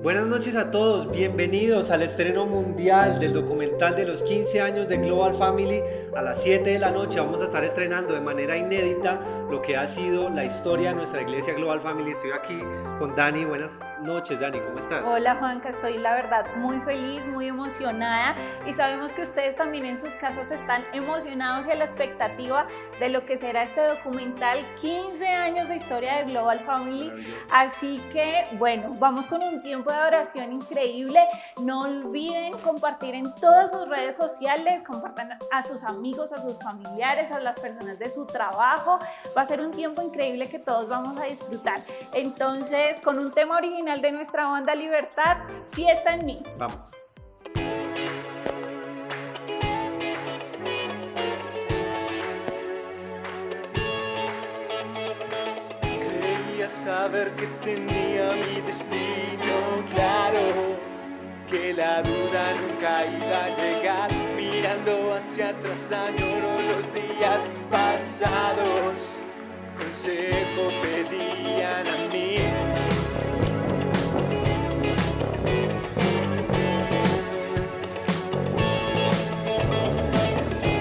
Buenas noches a todos, bienvenidos al estreno mundial del documental de los 15 años de Global Family. A las 7 de la noche vamos a estar estrenando de manera inédita lo que ha sido la historia de nuestra iglesia Global Family. Estoy aquí con Dani. Buenas noches, Dani, ¿cómo estás? Hola Juanca, estoy la verdad muy feliz, muy emocionada y sabemos que ustedes también en sus casas están emocionados y a la expectativa de lo que será este documental 15 años de historia de Global Family. Así que bueno, vamos con un tiempo de oración increíble. No olviden compartir en todas sus redes sociales, compartan a sus amigos, a sus familiares, a las personas de su trabajo. Va a ser un tiempo increíble que todos vamos a disfrutar. Entonces, con un tema original de nuestra banda Libertad, Fiesta en mí. Vamos. Creía saber que tenía mi destino claro, que la duda nunca iba a llegar. Mirando hacia atrás añoro los días pasados, consejo pedían a mí.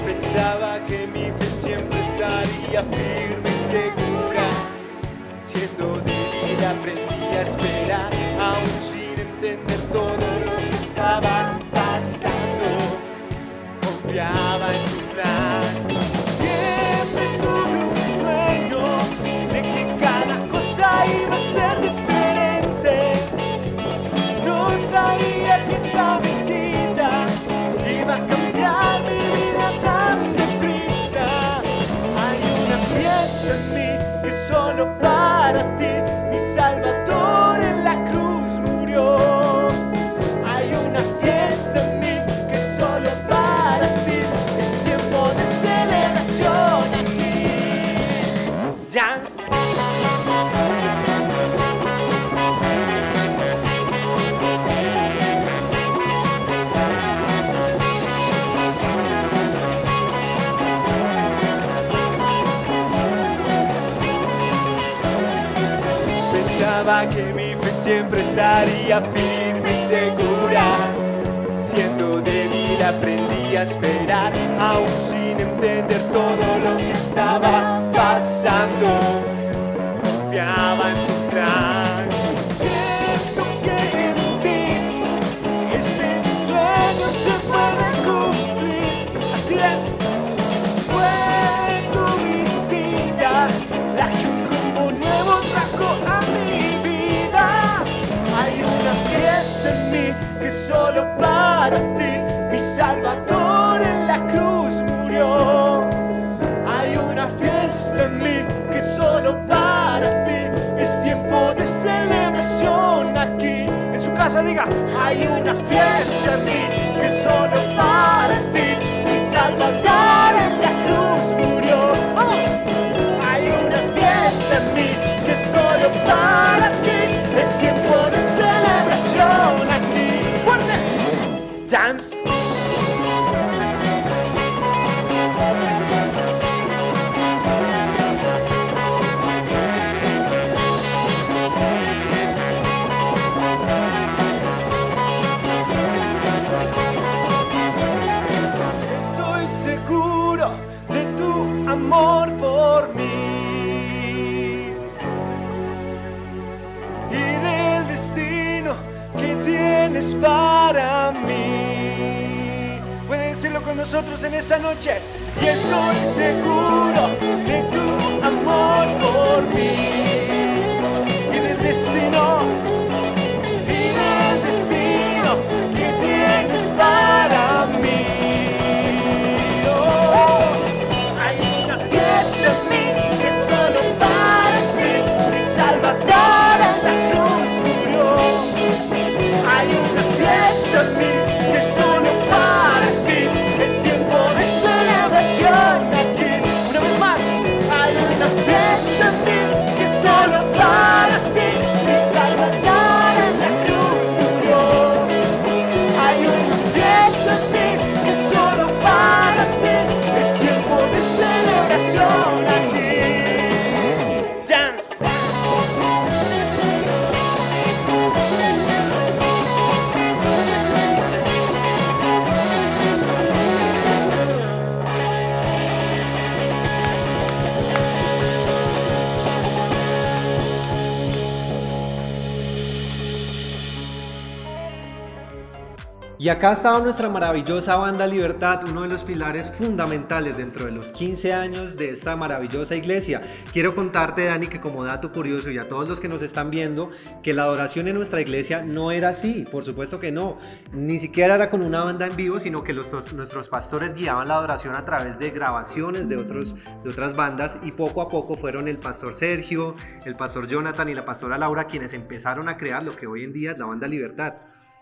Pensaba que mi fe siempre estaría firme y segura. Siendo débil aprendí a esperar, aún sin entender todo lo que estaba pasando. Confiaba en tu plan. Siempre tuve un sueño de que cada cosa iba a ser diferente. No sabía que esta visita iba a cambiar mi vida tan deprisa. Hay una fiesta en mí que solo para ti, mi Salvador en la cruz murió. Hay una fiesta en mí que solo para ti, es tiempo de celebración aquí. Dance. Pensaba que mi fe siempre estaría firme y segura. Siendo débil aprendí a esperar, aún sin entender todo lo que estaba pasando. Confiaba en tu plan. Siento que en ti este sueño se puede cumplir. Así es. Fue tu visita la que un rumbo nuevo trajo a mi vida. Hay una fiesta en mí que solo para ti, mi Salvador en la cruz murió. Hay una fiesta en mí que solo para ti, es tiempo de celebración aquí. En su casa diga, hay una fiesta en mí que solo para ti, mi Salvador en la cruz murió. Hay una fiesta en mí que solo para ti, es tiempo de celebración aquí. ¡Fuerte! Dance. Estoy seguro de tu amor por mí y del destino que tienes para mí. Pueden decirlo con nosotros en esta noche. Y estoy seguro de tu amor por mí y del destino que tienes para mí. Oh, hay una fiesta en mí que solo para ti, mi Salvador en la cruz murió. Hay una fiesta en mí que solo para ti, es tiempo de celebración aquí. Una vez más, hay una fiesta en mí que Y acá estaba nuestra maravillosa banda Libertad, uno de los pilares fundamentales dentro de los 15 años de esta maravillosa iglesia. Quiero contarte, Dani, que como dato curioso y a todos los que nos están viendo, que la adoración en nuestra iglesia no era así, por supuesto que no. Ni siquiera era con una banda en vivo, sino que nuestros pastores guiaban la adoración a través de grabaciones de otras bandas, y poco a poco fueron el pastor Sergio, el pastor Jonathan y la pastora Laura quienes empezaron a crear lo que hoy en día es la banda Libertad.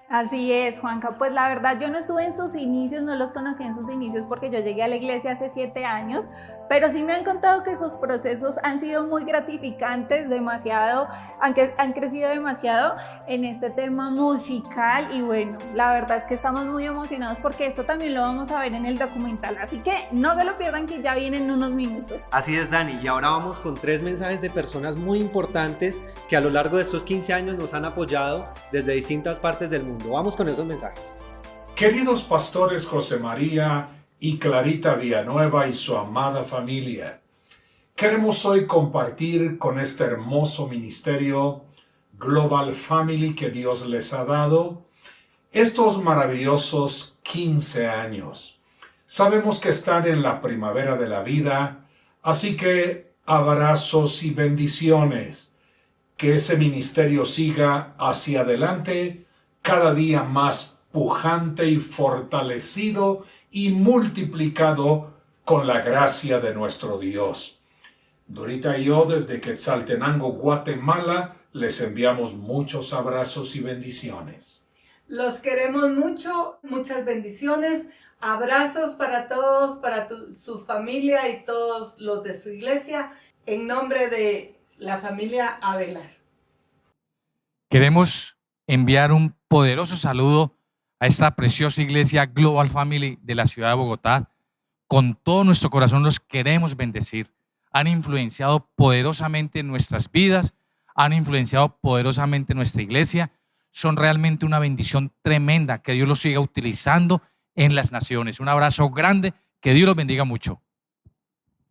Así es, Juanca. Pues la verdad yo no estuve en sus inicios, no los conocí en sus inicios porque yo llegué a la iglesia hace 7 años, pero sí me han contado que sus procesos han sido muy gratificantes, demasiado, han crecido demasiado en este tema musical, y bueno, la verdad es que estamos muy emocionados porque esto también lo vamos a ver en el documental, así que no se lo pierdan, que ya vienen unos minutos. Así es, Dani, y ahora vamos con 3 mensajes de personas muy importantes que a lo largo de estos 15 años nos han apoyado desde distintas partes del mundo. Vamos con esos mensajes. Queridos pastores José María y Clarita Villanueva y su amada familia, queremos hoy compartir con este hermoso ministerio Global Family que Dios les ha dado estos maravillosos 15 años. Sabemos que están en la primavera de la vida, así que abrazos y bendiciones. Que ese ministerio siga hacia adelante, cada día más pujante y fortalecido y multiplicado con la gracia de nuestro Dios. Dorita y yo desde Quetzaltenango, Guatemala, les enviamos muchos abrazos y bendiciones. Los queremos mucho, muchas bendiciones, abrazos para todos, para su familia y todos los de su iglesia, en nombre de la familia Avelar. Queremos enviar un poderoso saludo a esta preciosa iglesia Global Family de la ciudad de Bogotá. Con todo nuestro corazón los queremos bendecir. Han influenciado poderosamente nuestras vidas, han influenciado poderosamente nuestra iglesia. Son realmente una bendición tremenda. Que Dios los siga utilizando en las naciones. Un abrazo grande, que Dios los bendiga mucho.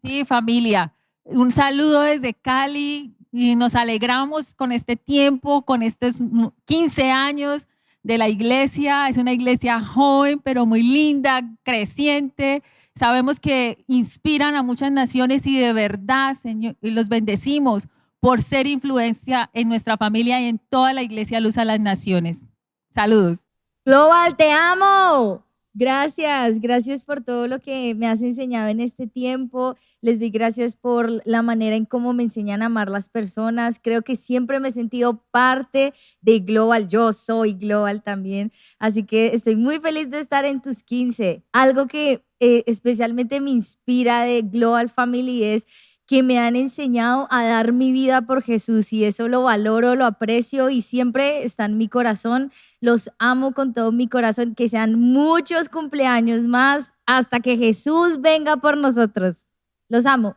Sí, familia, un saludo desde Cali. Y nos alegramos con este tiempo, con estos 15 años de la iglesia. Es una iglesia joven, pero muy linda, creciente. Sabemos que inspiran a muchas naciones y de verdad, Señor, y los bendecimos por ser influencia en nuestra familia y en toda la iglesia Luz a las Naciones. Saludos. Global, te amo. Gracias por todo lo que me has enseñado en este tiempo. Les doy gracias por la manera en cómo me enseñan a amar las personas. Creo que siempre me he sentido parte de Global. Yo soy Global también. Así que estoy muy feliz de estar en tus 15. Algo que especialmente me inspira de Global Family es que me han enseñado a dar mi vida por Jesús, y eso lo valoro, lo aprecio y siempre está en mi corazón. Los amo con todo mi corazón. Que sean muchos cumpleaños más hasta que Jesús venga por nosotros. Los amo.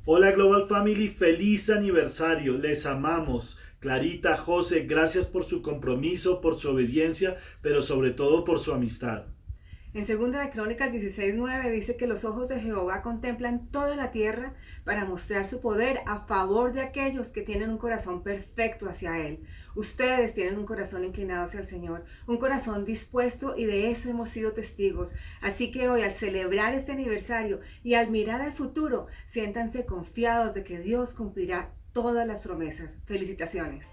Hola Global Family, feliz aniversario, les amamos. Clarita, José, gracias por su compromiso, por su obediencia, pero sobre todo por su amistad. En 2 de Crónicas 16:9 dice que los ojos de Jehová contemplan toda la tierra para mostrar su poder a favor de aquellos que tienen un corazón perfecto hacia Él. Ustedes tienen un corazón inclinado hacia el Señor, un corazón dispuesto, y de eso hemos sido testigos. Así que hoy, al celebrar este aniversario y al mirar al futuro, siéntanse confiados de que Dios cumplirá todas las promesas. Felicitaciones.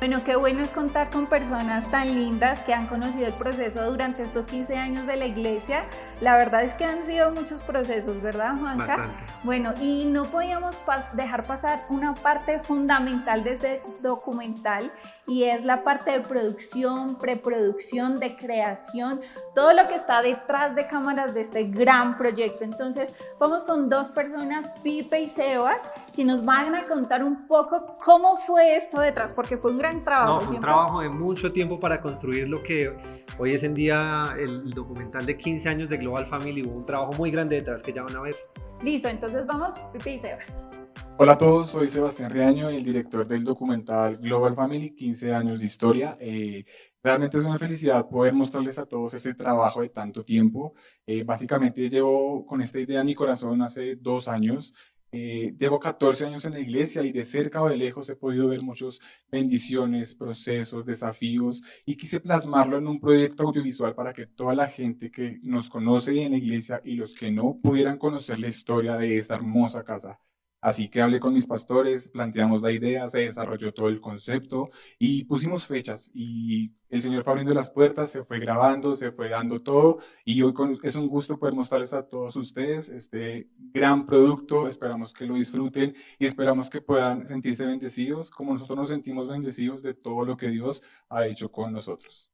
Bueno, qué bueno es contar con personas tan lindas que han conocido el proceso durante estos 15 años de la iglesia. La verdad es que han sido muchos procesos, ¿verdad, Juanca? Bastante. Bueno, y no podíamos dejar pasar una parte fundamental de este documental, y es la parte de producción, preproducción, de creación, todo lo que está detrás de cámaras de este gran proyecto. Entonces, vamos con 2 personas, Pipe y Sebas, que nos van a contar un poco cómo fue esto detrás, porque fue un gran trabajo. No, fue un trabajo de mucho tiempo para construir lo que hoy es en día el documental de 15 años de Global Family. Hubo un trabajo muy grande detrás que ya van a ver. Listo, entonces vamos, Pipe y Sebas. Hola a todos, soy Sebastián Riaño, el director del documental Global Family, 15 años de historia. Realmente es una felicidad poder mostrarles a todos este trabajo de tanto tiempo. Básicamente llevo con esta idea en mi corazón hace 2 años. Llevo 14 años en la iglesia y de cerca o de lejos he podido ver muchas bendiciones, procesos, desafíos y quise plasmarlo en un proyecto audiovisual para que toda la gente que nos conoce en la iglesia y los que no pudieran conocer la historia de esta hermosa casa. Así que hablé con mis pastores, planteamos la idea, se desarrolló todo el concepto y pusimos fechas y el Señor fue abriendo las puertas, se fue grabando, se fue dando todo y hoy es un gusto poder mostrarles a todos ustedes este gran producto. Esperamos que lo disfruten y esperamos que puedan sentirse bendecidos como nosotros nos sentimos bendecidos de todo lo que Dios ha hecho con nosotros.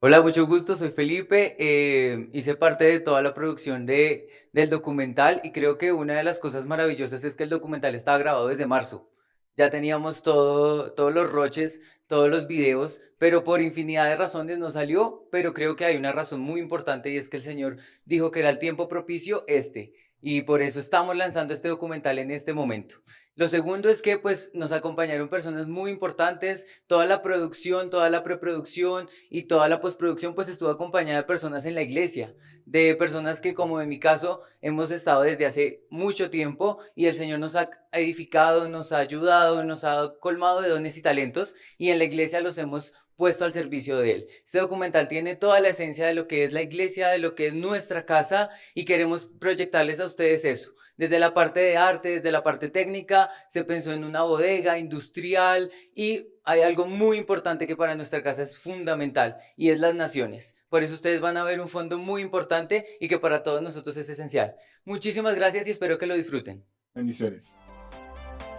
Hola, mucho gusto, soy Felipe, hice parte de toda la producción del documental y creo que una de las cosas maravillosas es que el documental estaba grabado desde marzo. Ya teníamos todos los roches, todos los videos, pero por infinidad de razones no salió, pero creo que hay una razón muy importante y es que el Señor dijo que era el tiempo propicio y por eso estamos lanzando este documental en este momento. Lo segundo es que pues nos acompañaron personas muy importantes, toda la producción, toda la preproducción y toda la postproducción pues estuvo acompañada de personas en la iglesia, de personas que como en mi caso hemos estado desde hace mucho tiempo y el Señor nos ha edificado, nos ha ayudado, nos ha colmado de dones y talentos y en la iglesia los hemos puesto al servicio de Él. Este documental tiene toda la esencia de lo que es la iglesia, de lo que es nuestra casa y queremos proyectarles a ustedes eso. Desde la parte de arte, desde la parte técnica, se pensó en una bodega industrial y hay algo muy importante que para nuestra casa es fundamental y es las naciones. Por eso ustedes van a ver un fondo muy importante y que para todos nosotros es esencial. Muchísimas gracias y espero que lo disfruten. Bendiciones.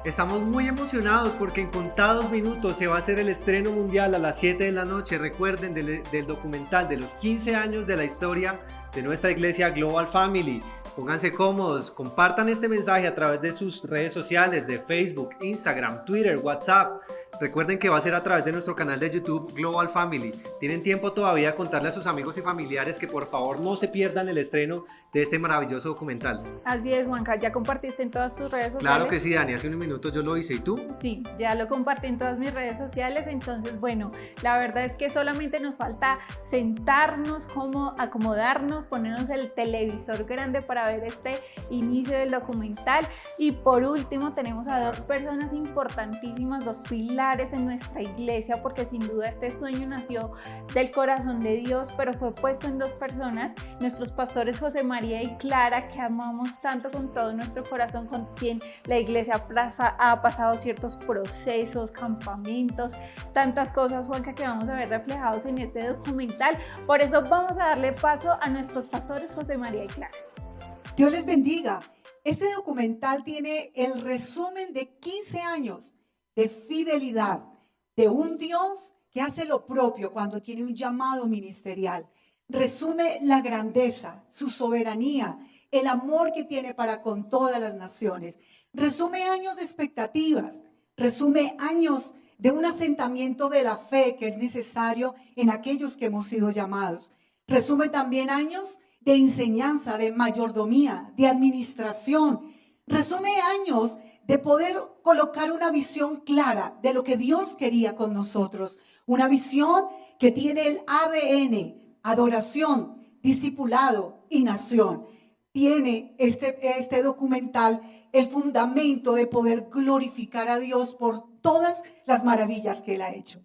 Estamos muy emocionados porque en contados minutos se va a hacer el estreno mundial a las 7 de la noche. Recuerden del documental de los 15 años de la historia de nuestra iglesia Global Family. Pónganse cómodos, compartan este mensaje a través de sus redes sociales de Facebook, Instagram, Twitter, WhatsApp. Recuerden que va a ser a través de nuestro canal de YouTube Global Family. Tienen tiempo todavía de contarle a sus amigos y familiares que por favor no se pierdan el estreno de este maravilloso documental. Así es, Juanca, ¿ya compartiste en todas tus redes sociales? Claro que sí, Dani, hace unos minutos yo lo hice, ¿y tú? Sí, ya lo compartí en todas mis redes sociales, entonces bueno, la verdad es que solamente nos falta sentarnos, acomodarnos, ponernos el televisor grande para ver este inicio del documental y por último tenemos a dos personas importantísimas, dos pilares en nuestra iglesia, porque sin duda este sueño nació del corazón de Dios, pero fue puesto en dos personas, nuestros pastores José María y Clara, que amamos tanto con todo nuestro corazón, con quien la iglesia ha pasado ciertos procesos, campamentos, tantas cosas, Juanca, que vamos a ver reflejados en este documental. Por eso vamos a darle paso a nuestros pastores José María y Clara. Dios les bendiga. Este documental tiene el resumen de 15 años de fidelidad de un Dios que hace lo propio cuando tiene un llamado ministerial. Resume la grandeza, su soberanía, el amor que tiene para con todas las naciones. Resume años de expectativas, resume años de un asentamiento de la fe que es necesario en aquellos que hemos sido llamados. Resume también años de enseñanza, de mayordomía, de administración. Resume años de poder colocar una visión clara de lo que Dios quería con nosotros. Una visión que tiene el ADN, adoración, discipulado y nación. Tiene este documental el fundamento de poder glorificar a Dios por todas las maravillas que Él ha hecho.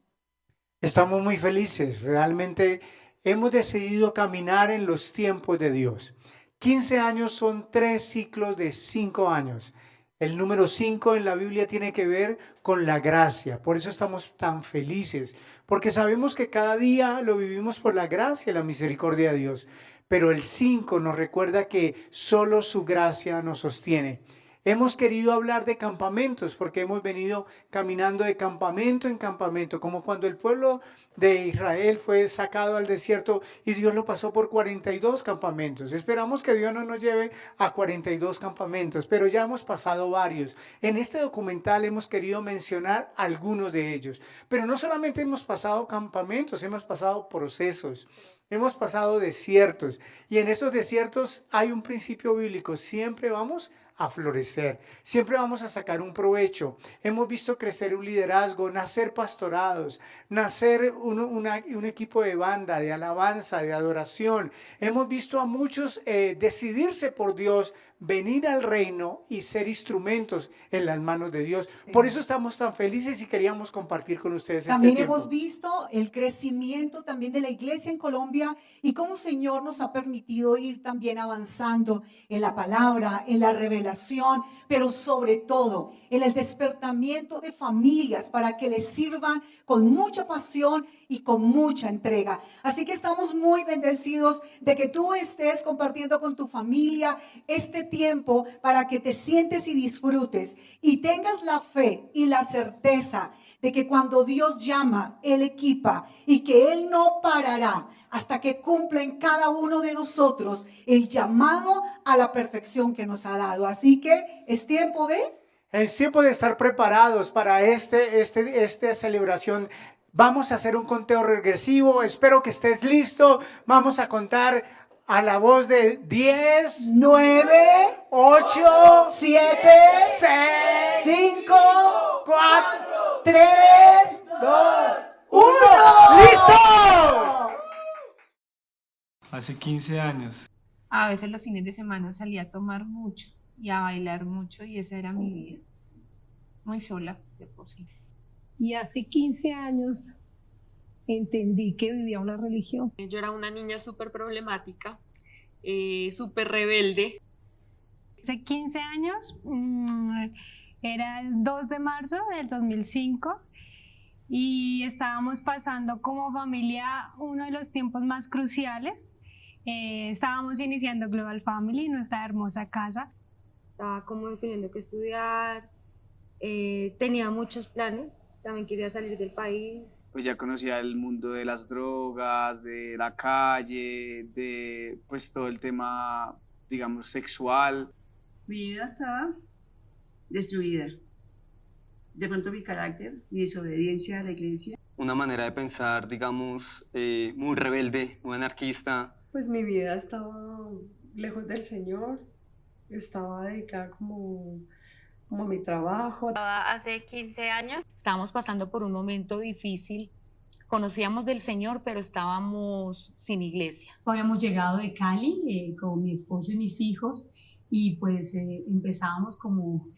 Estamos muy felices, realmente hemos decidido caminar en los tiempos de Dios. 15 años son 3 ciclos de 5 años. El número 5 en la Biblia tiene que ver con la gracia, por eso estamos tan felices, porque sabemos que cada día lo vivimos por la gracia y la misericordia de Dios, pero el 5 nos recuerda que solo su gracia nos sostiene. Hemos querido hablar de campamentos porque hemos venido caminando de campamento en campamento, como cuando el pueblo de Israel fue sacado al desierto y Dios lo pasó por 42 campamentos. Esperamos que Dios no nos lleve a 42 campamentos, pero ya hemos pasado varios. En este documental hemos querido mencionar algunos de ellos, pero no solamente hemos pasado campamentos, hemos pasado procesos. Hemos pasado desiertos y en esos desiertos hay un principio bíblico, siempre vamos a florecer, siempre vamos a sacar un provecho. Hemos visto crecer un liderazgo, nacer pastorados, nacer un equipo de banda, de alabanza, de adoración. Hemos visto a muchos decidirse por Dios venir al reino y ser instrumentos en las manos de Dios. Por eso estamos tan felices y queríamos compartir con ustedes También este tiempo. hemos visto el crecimiento también de la iglesia en Colombia y cómo el Señor nos ha permitido ir también avanzando en la palabra, en la revelación, pero sobre todo en el despertamiento de familias para que les sirvan con mucha pasión y con mucha entrega. Así que estamos muy bendecidos de que tú estés compartiendo con tu familia este tiempo para que te sientes y disfrutes y tengas la fe y la certeza de que cuando Dios llama, Él equipa y que Él no parará hasta que cumpla en cada uno de nosotros el llamado a la perfección que nos ha dado. Así que es tiempo de... Es tiempo de estar preparados para esta celebración. Vamos a hacer un conteo regresivo. Espero que estés listo. Vamos a contar a la voz de 10, 9, 8, 7, 6, 5, 4, 3, 2, 1. ¡Listos! Hace 15 años. A veces los fines de semana salía a tomar mucho y a bailar mucho y esa era mi vida. Muy sola de por sí. Y hace 15 años entendí que vivía una religión. Yo era una niña súper problemática, súper rebelde. Hace 15 años, era el 2 de marzo del 2005 y estábamos pasando como familia uno de los tiempos más cruciales. Estábamos iniciando Global Family, nuestra hermosa casa. Estaba como definiendo qué estudiar, tenía muchos planes, también quería salir del país. Pues ya conocía el mundo de las drogas, de la calle, de pues todo el tema, digamos, sexual. Mi vida estaba destruida. De pronto mi carácter, mi desobediencia a la iglesia. Una manera de pensar, digamos, muy rebelde, muy anarquista. Pues mi vida estaba lejos del Señor, estaba dedicada como a mi trabajo. Hace 15 años estábamos pasando por un momento difícil. Conocíamos del Señor, pero estábamos sin iglesia. Habíamos llegado de Cali con mi esposo y mis hijos y pues empezábamos como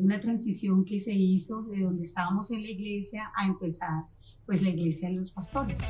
una transición que se hizo de donde estábamos en la iglesia a empezar pues la iglesia de los pastores.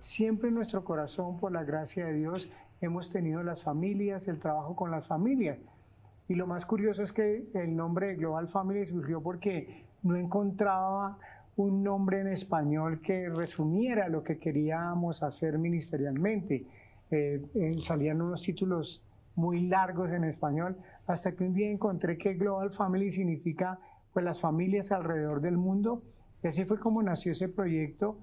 Siempre en nuestro corazón, por la gracia de Dios, hemos tenido las familias, el trabajo con las familias. Y lo más curioso es que el nombre de Global Family surgió porque no encontraba un nombre en español que resumiera lo que queríamos hacer ministerialmente. Salían unos títulos muy largos en español, hasta que un día encontré que Global Family significa pues las familias alrededor del mundo. Y así fue como nació ese proyecto.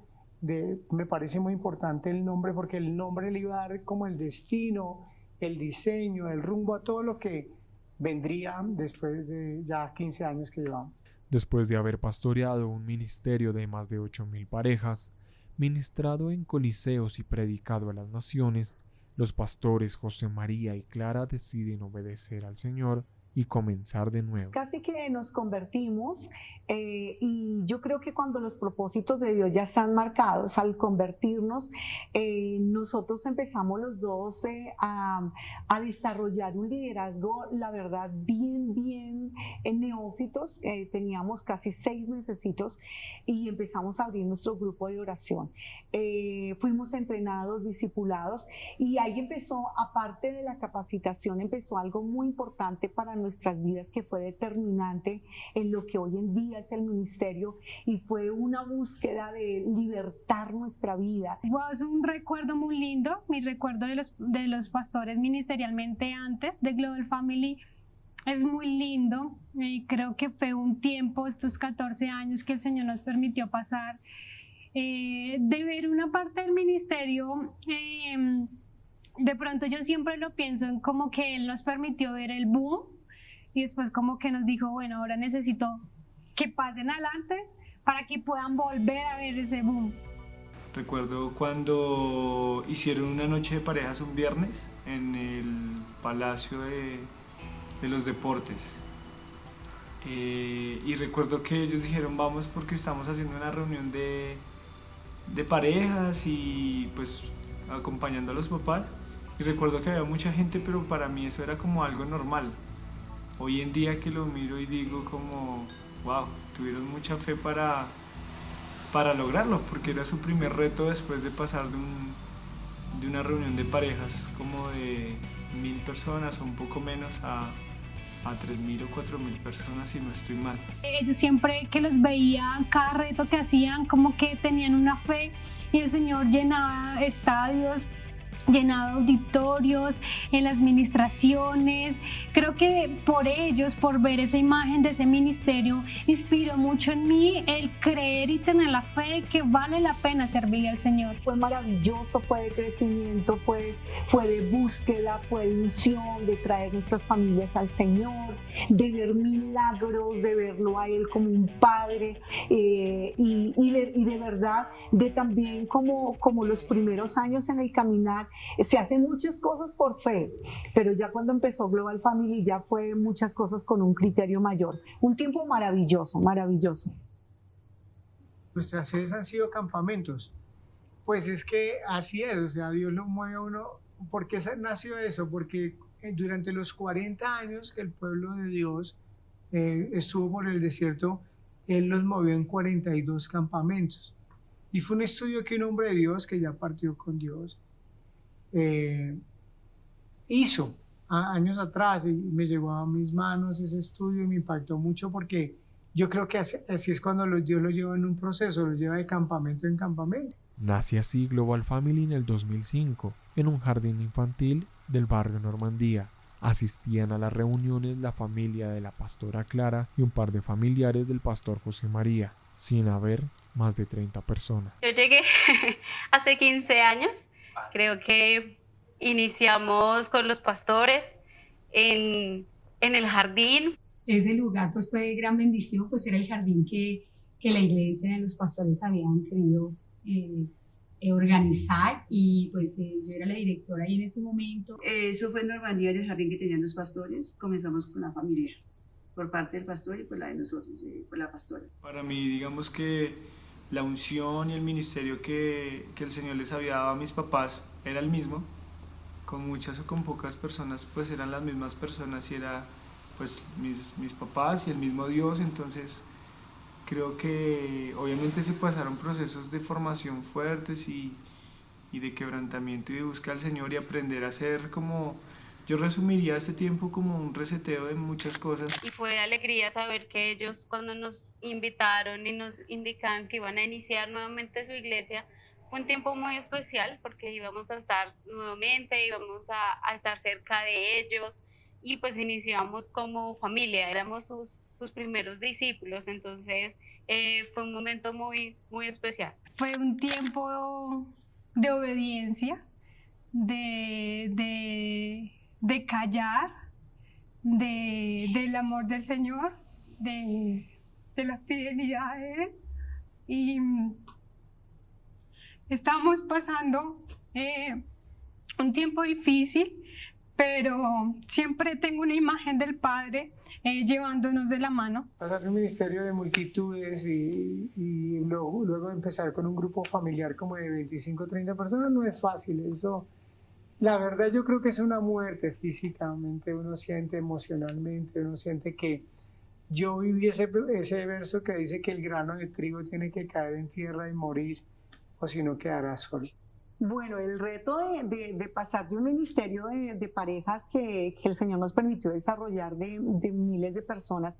Me parece muy importante el nombre porque el nombre le iba a dar como el destino, el diseño, el rumbo a todo lo que vendría después de ya 15 años que llevamos. Después de haber pastoreado un ministerio de más de 8,000 parejas, ministrado en coliseos y predicado a las naciones, los pastores José María y Clara deciden obedecer al Señor y comenzar de nuevo. Casi que nos convertimos y yo creo que cuando los propósitos de Dios ya están marcados, al convertirnos, nosotros empezamos los dos a desarrollar un liderazgo, la verdad, bien neófitos. Teníamos casi 6 mesecitos y empezamos a abrir nuestro grupo de oración. Fuimos entrenados, discipulados y ahí empezó, aparte de la capacitación, empezó algo muy importante para nuestras vidas que fue determinante en lo que hoy en día es el ministerio y fue una búsqueda de libertar nuestra vida. Wow, es un recuerdo muy lindo, mi recuerdo de los pastores ministerialmente antes de Global Family es muy lindo. Creo que fue un tiempo, estos 14 años que el Señor nos permitió pasar, de ver una parte del ministerio. De pronto yo siempre lo pienso en como que Él nos permitió ver el boom y después como que nos dijo, bueno, ahora necesito que pasen adelante para que puedan volver a ver ese boom. Recuerdo cuando hicieron una noche de parejas un viernes en el Palacio de los Deportes. Y recuerdo que ellos dijeron, vamos porque estamos haciendo una reunión de parejas y pues acompañando a los papás. Y recuerdo que había mucha gente, pero para mí eso era como algo normal. Hoy en día que lo miro y digo como, wow, tuvieron mucha fe para lograrlo, porque era su primer reto después de pasar de una reunión de parejas como de 1000 personas o un poco menos a 3000 o 4000 personas, si no estoy mal. Ellos siempre que los veía, cada reto que hacían, como que tenían una fe y el Señor llenaba estadios, llenaba auditorios, en las ministraciones. Creo que por ellos, por ver esa imagen de ese ministerio, inspiró mucho en mí el creer y tener la fe que vale la pena servirle al Señor. Fue maravilloso, fue de crecimiento, fue de búsqueda, fue de unción, de traer nuestras familias al Señor, de ver milagros, de verlo a Él como un Padre, y de verdad, de también como los primeros años en el caminar, se hacen muchas cosas por fe, pero ya cuando empezó Global Family ya fue muchas cosas con un criterio mayor. Un tiempo maravilloso, maravilloso. Nuestras sedes han sido campamentos. Pues es que así es, o sea, Dios lo mueve a uno. ¿Por qué nació eso? Porque durante los 40 años que el pueblo de Dios estuvo por el desierto, Él los movió en 42 campamentos. Y fue un estudio que un hombre de Dios que ya partió con Dios hizo años atrás, y me llegó a mis manos ese estudio y me impactó mucho, porque yo creo que así es cuando Dios lo lleva en un proceso, lo lleva de campamento en campamento. Nace así Global Family en el 2005, en un jardín infantil del barrio Normandía. Asistían a las reuniones la familia de la pastora Clara y un par de familiares del pastor José María, sin haber más de 30 personas. Yo llegué hace 15 años. Creo que iniciamos con los pastores en el jardín. Ese lugar pues fue de gran bendición, pues era el jardín que la iglesia y los pastores habían querido organizar, y pues yo era la directora ahí en ese momento. Eso fue en Normandía, el jardín que tenían los pastores. Comenzamos con la familia, por parte del pastor y por la de nosotros, por la pastora. Para mí, digamos que la unción y el ministerio que el Señor les había dado a mis papás era el mismo. Con muchas o con pocas personas, pues eran las mismas personas, y era pues mis papás y el mismo Dios. Entonces creo que obviamente se pasaron procesos de formación fuertes y de quebrantamiento y de búsqueda al Señor, y aprender a ser como... Yo resumiría este tiempo como un reseteo de muchas cosas. Y fue de alegría saber que ellos, cuando nos invitaron y nos indicaban que iban a iniciar nuevamente su iglesia, fue un tiempo muy especial, porque íbamos a estar nuevamente, íbamos a estar cerca de ellos, y pues iniciamos como familia, éramos sus primeros discípulos. Entonces fue un momento muy, muy especial. Fue un tiempo de obediencia, de callar, del amor del Señor, de la fidelidad de Él. Y estamos pasando un tiempo difícil, pero siempre tengo una imagen del Padre llevándonos de la mano. Pasar un ministerio de multitudes y luego empezar con un grupo familiar como de 25 o 30 personas no es fácil. Eso, la verdad, yo creo que es una muerte físicamente, uno siente emocionalmente, uno siente que... Yo viví ese verso que dice que el grano de trigo tiene que caer en tierra y morir, o si no quedará solo. Bueno, el reto de pasar de un ministerio de parejas que el Señor nos permitió desarrollar de miles de personas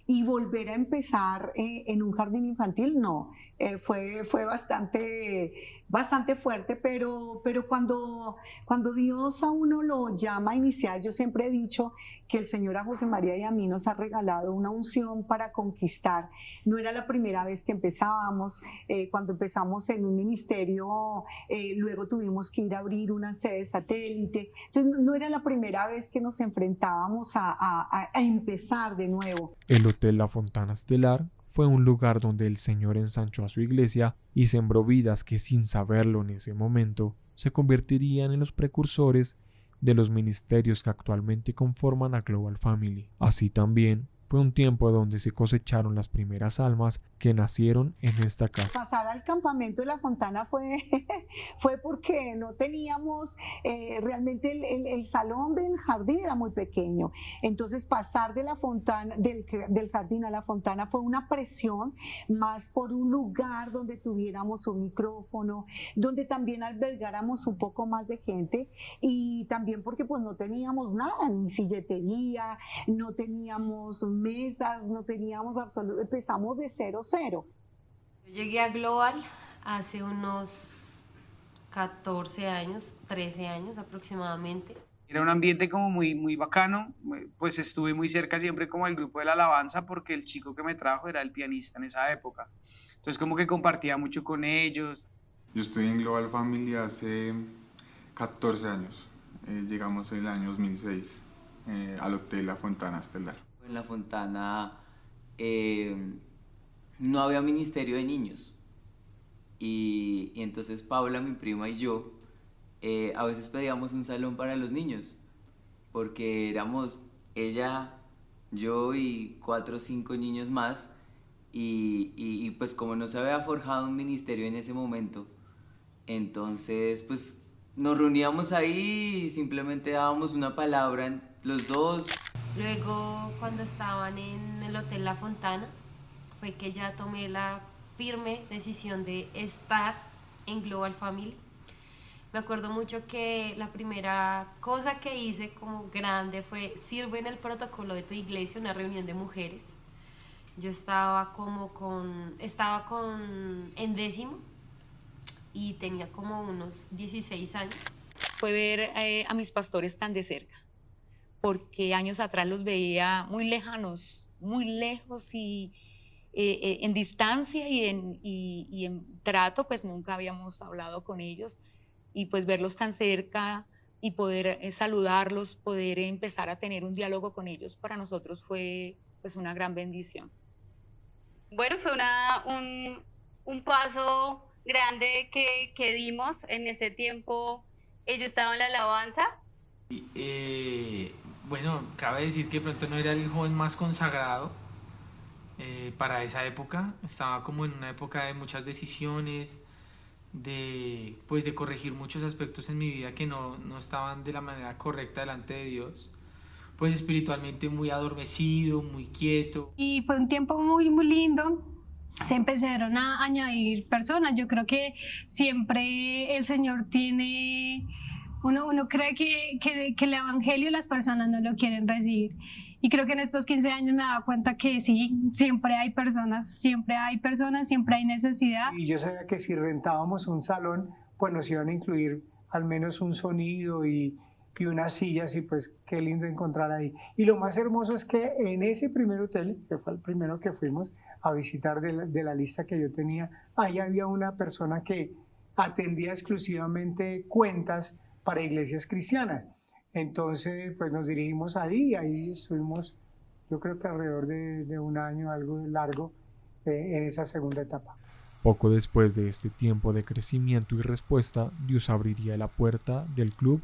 y volver a empezar en un jardín infantil, no, fue bastante fuerte, pero cuando Dios a uno lo llama a iniciar, yo siempre he dicho que el Señor a José María y a mí nos ha regalado una unción para conquistar. No era la primera vez que empezábamos, cuando empezamos en un ministerio, luego tuvimos que ir a abrir una sede satélite, entonces no era la primera vez que nos enfrentábamos a empezar de nuevo. El Hotel La Fontana Estelar fue un lugar donde el Señor ensanchó a su iglesia y sembró vidas que, sin saberlo en ese momento, se convertirían en los precursores de los ministerios que actualmente conforman a Global Family. Así también fue un tiempo donde se cosecharon las primeras almas que nacieron en esta casa. Pasar al campamento de La Fontana fue porque no teníamos realmente el salón del jardín era muy pequeño. Entonces pasar de la fontana, del jardín a La Fontana fue una presión más por un lugar donde tuviéramos un micrófono, donde también albergáramos un poco más de gente y también porque pues no teníamos nada, ni silletería, no teníamos mesas, no teníamos absolutamente, empezamos de 0. Yo llegué a Global hace unos 14 años, 13 años aproximadamente. Era un ambiente como muy bacano, pues estuve muy cerca siempre como del grupo de la alabanza porque el chico que me trajo era el pianista en esa época. Entonces como que compartía mucho con ellos. Yo estoy en Global Family hace 14 años. Llegamos en el año 2006 al Hotel La Fontana Estelar. En La Fontana no había ministerio de niños y entonces Paula, mi prima y yo a veces pedíamos un salón para los niños porque éramos ella, yo y 4 o 5 niños más y pues como no se había forjado un ministerio en ese momento, entonces pues nos reuníamos ahí y simplemente dábamos una palabra los dos. Luego, cuando estaban en el Hotel La Fontana, fue que ya tomé la firme decisión de estar en Global Family. Me acuerdo mucho que la primera cosa que hice como grande fue sirve en el protocolo de tu iglesia, una reunión de mujeres. Yo estaba en 10º y tenía como unos 16 años. Fue ver a mis pastores tan de cerca, porque años atrás los veía muy lejanos, muy lejos y en distancia y en trato, pues nunca habíamos hablado con ellos y pues verlos tan cerca y poder saludarlos, poder empezar a tener un diálogo con ellos, para nosotros fue pues una gran bendición. Bueno, fue un paso grande que dimos en ese tiempo. Ellos estaban en la alabanza. Bueno, cabe decir que de pronto no era el joven más consagrado para esa época. Estaba como en una época de muchas decisiones, de corregir muchos aspectos en mi vida que no estaban de la manera correcta delante de Dios. Pues espiritualmente muy adormecido, muy quieto. Y fue un tiempo muy, muy lindo. Se empezaron a añadir personas. Yo creo que siempre el Señor tiene... Uno cree que el evangelio las personas no lo quieren recibir. Y creo que en estos 15 años me he dado cuenta que sí, siempre hay personas, siempre hay necesidad. Y yo sabía que si rentábamos un salón, pues nos iban a incluir al menos un sonido y unas sillas, y pues qué lindo encontrar ahí. Y lo más hermoso es que en ese primer hotel, que fue el primero que fuimos a visitar de la lista que yo tenía, ahí había una persona que atendía exclusivamente cuentas para iglesias cristianas. Entonces pues nos dirigimos ahí y ahí estuvimos, yo creo que alrededor de un año, algo largo, en esa segunda etapa. Poco después de este tiempo de crecimiento y respuesta, Dios abriría la puerta del club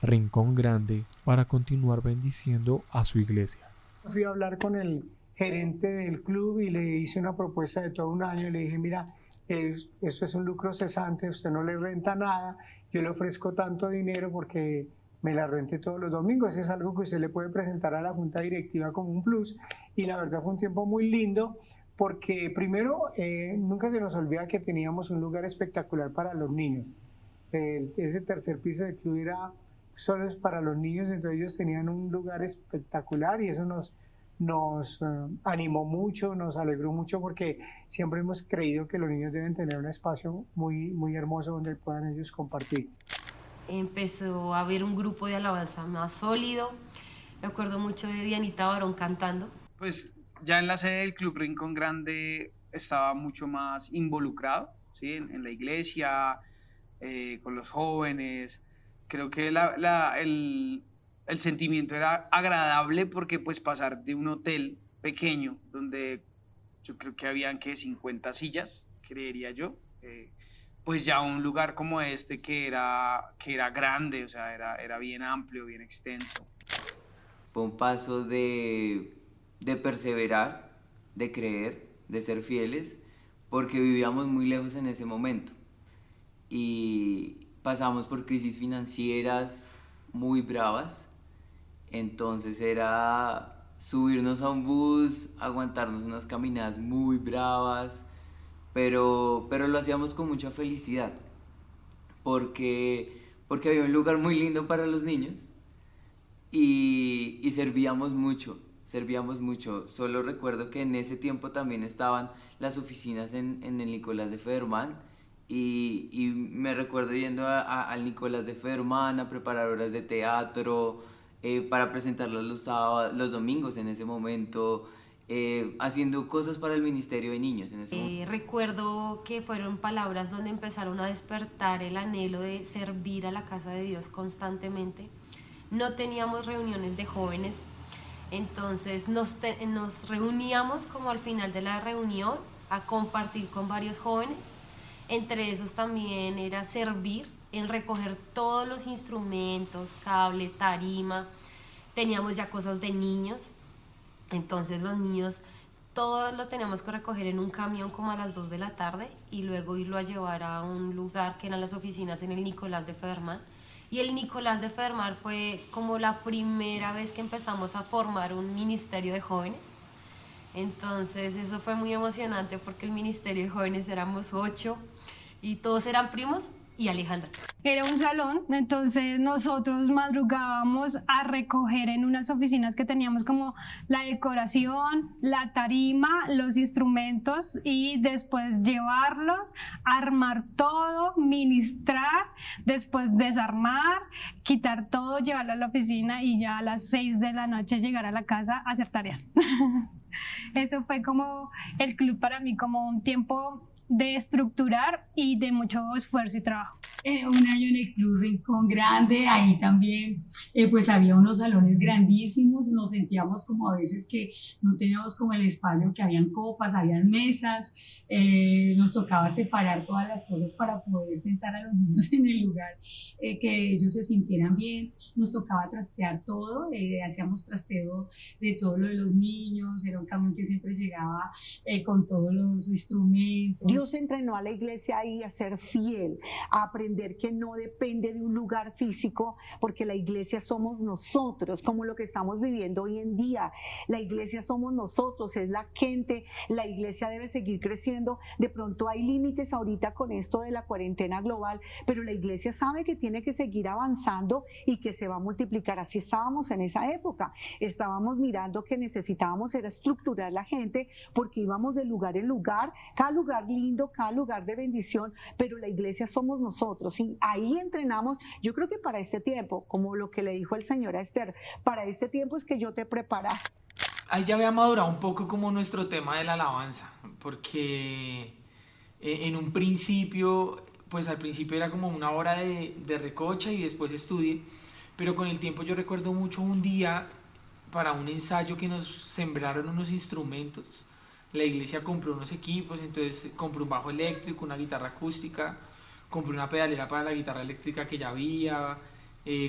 Rincón Grande para continuar bendiciendo a su iglesia. Fui a hablar con el gerente del club y le hice una propuesta de todo un año y le dije, mira, esto es un lucro cesante, usted no le renta nada, yo le ofrezco tanto dinero porque me la rente todos los domingos, es algo que usted le puede presentar a la junta directiva como un plus. Y la verdad fue un tiempo muy lindo porque primero nunca se nos olvida que teníamos un lugar espectacular para los niños. ese tercer piso del club era solo para los niños, entonces ellos tenían un lugar espectacular y eso nos animó mucho, nos alegró mucho porque siempre hemos creído que los niños deben tener un espacio muy, muy hermoso donde puedan ellos compartir. Empezó a haber un grupo de alabanza más sólido. Me acuerdo mucho de Dianita Barón cantando. Pues ya en la sede del Club Rincón Grande estaba mucho más involucrado, ¿sí? En la iglesia, con los jóvenes. Creo que el sentimiento era agradable porque pues pasar de un hotel pequeño donde yo creo que habían 50 sillas, creería yo, pues ya un lugar como este que era grande, o sea, era bien amplio, bien extenso. Fue un paso de perseverar, de creer, de ser fieles, porque vivíamos muy lejos en ese momento y pasamos por crisis financieras muy bravas. Entonces era subirnos a un bus, aguantarnos unas caminadas muy bravas, pero lo hacíamos con mucha felicidad, porque había un lugar muy lindo para los niños y servíamos mucho. Solo recuerdo que en ese tiempo también estaban las oficinas en el Nicolás de Federman y me recuerdo yendo al Nicolás de Federman a preparar horas de teatro, para presentarlos los domingos en ese momento, haciendo cosas para el Ministerio de Niños en ese momento. Recuerdo que fueron palabras donde empezaron a despertar el anhelo de servir a la casa de Dios constantemente. No teníamos reuniones de jóvenes, entonces nos reuníamos como al final de la reunión a compartir con varios jóvenes. Entre esos también era servir en recoger todos los instrumentos, cable, tarima. Teníamos ya cosas de niños, entonces los niños todo lo teníamos que recoger en un camión como a las 2 de la tarde y luego irlo a llevar a un lugar que eran las oficinas en el Nicolás de Federman. Y el Nicolás de Federman fue como la primera vez que empezamos a formar un ministerio de jóvenes. Entonces eso fue muy emocionante porque el ministerio de jóvenes éramos 8 y todos eran primos y Alejandra. Era un salón, entonces nosotros madrugábamos a recoger en unas oficinas que teníamos como la decoración, la tarima, los instrumentos y después llevarlos, armar todo, ministrar, después desarmar, quitar todo, llevarlo a la oficina y ya a las 6 de la noche llegar a la casa a hacer tareas. Eso fue como el club para mí, como un tiempo de estructurar y de mucho esfuerzo y trabajo. Un año en el Club Rincón Grande, ahí también pues había unos salones grandísimos, nos sentíamos como a veces que no teníamos como el espacio, que habían copas, habían mesas, nos tocaba separar todas las cosas para poder sentar a los niños en el lugar, que ellos se sintieran bien, nos tocaba trastear todo, hacíamos trasteo de todo lo de los niños, era un camión que siempre llegaba con todos los instrumentos. Dios entrenó a la iglesia ahí a ser fiel, a aprender que no depende de un lugar físico, porque la iglesia somos nosotros, como lo que estamos viviendo hoy en día. La iglesia somos nosotros, es la gente, la iglesia debe seguir creciendo. De pronto hay límites ahorita con esto de la cuarentena global, pero la iglesia sabe que tiene que seguir avanzando y que se va a multiplicar. Así estábamos en esa época, estábamos mirando que necesitábamos era estructurar la gente, porque íbamos de lugar en lugar, cada lugar lindo, cada lugar de bendición, pero la iglesia somos nosotros. Y ahí entrenamos. Yo creo que para este tiempo, como lo que le dijo el Señor a Esther, para este tiempo es que yo te preparo. Ahí ya había madurado un poco como nuestro tema de la alabanza, porque en un principio, pues al principio era como una hora de recocha y después estudie, pero con el tiempo yo recuerdo mucho un día para un ensayo que nos sembraron unos instrumentos. La iglesia compró unos equipos, entonces compré un bajo eléctrico, una guitarra acústica, compré una pedalera para la guitarra eléctrica que ya había,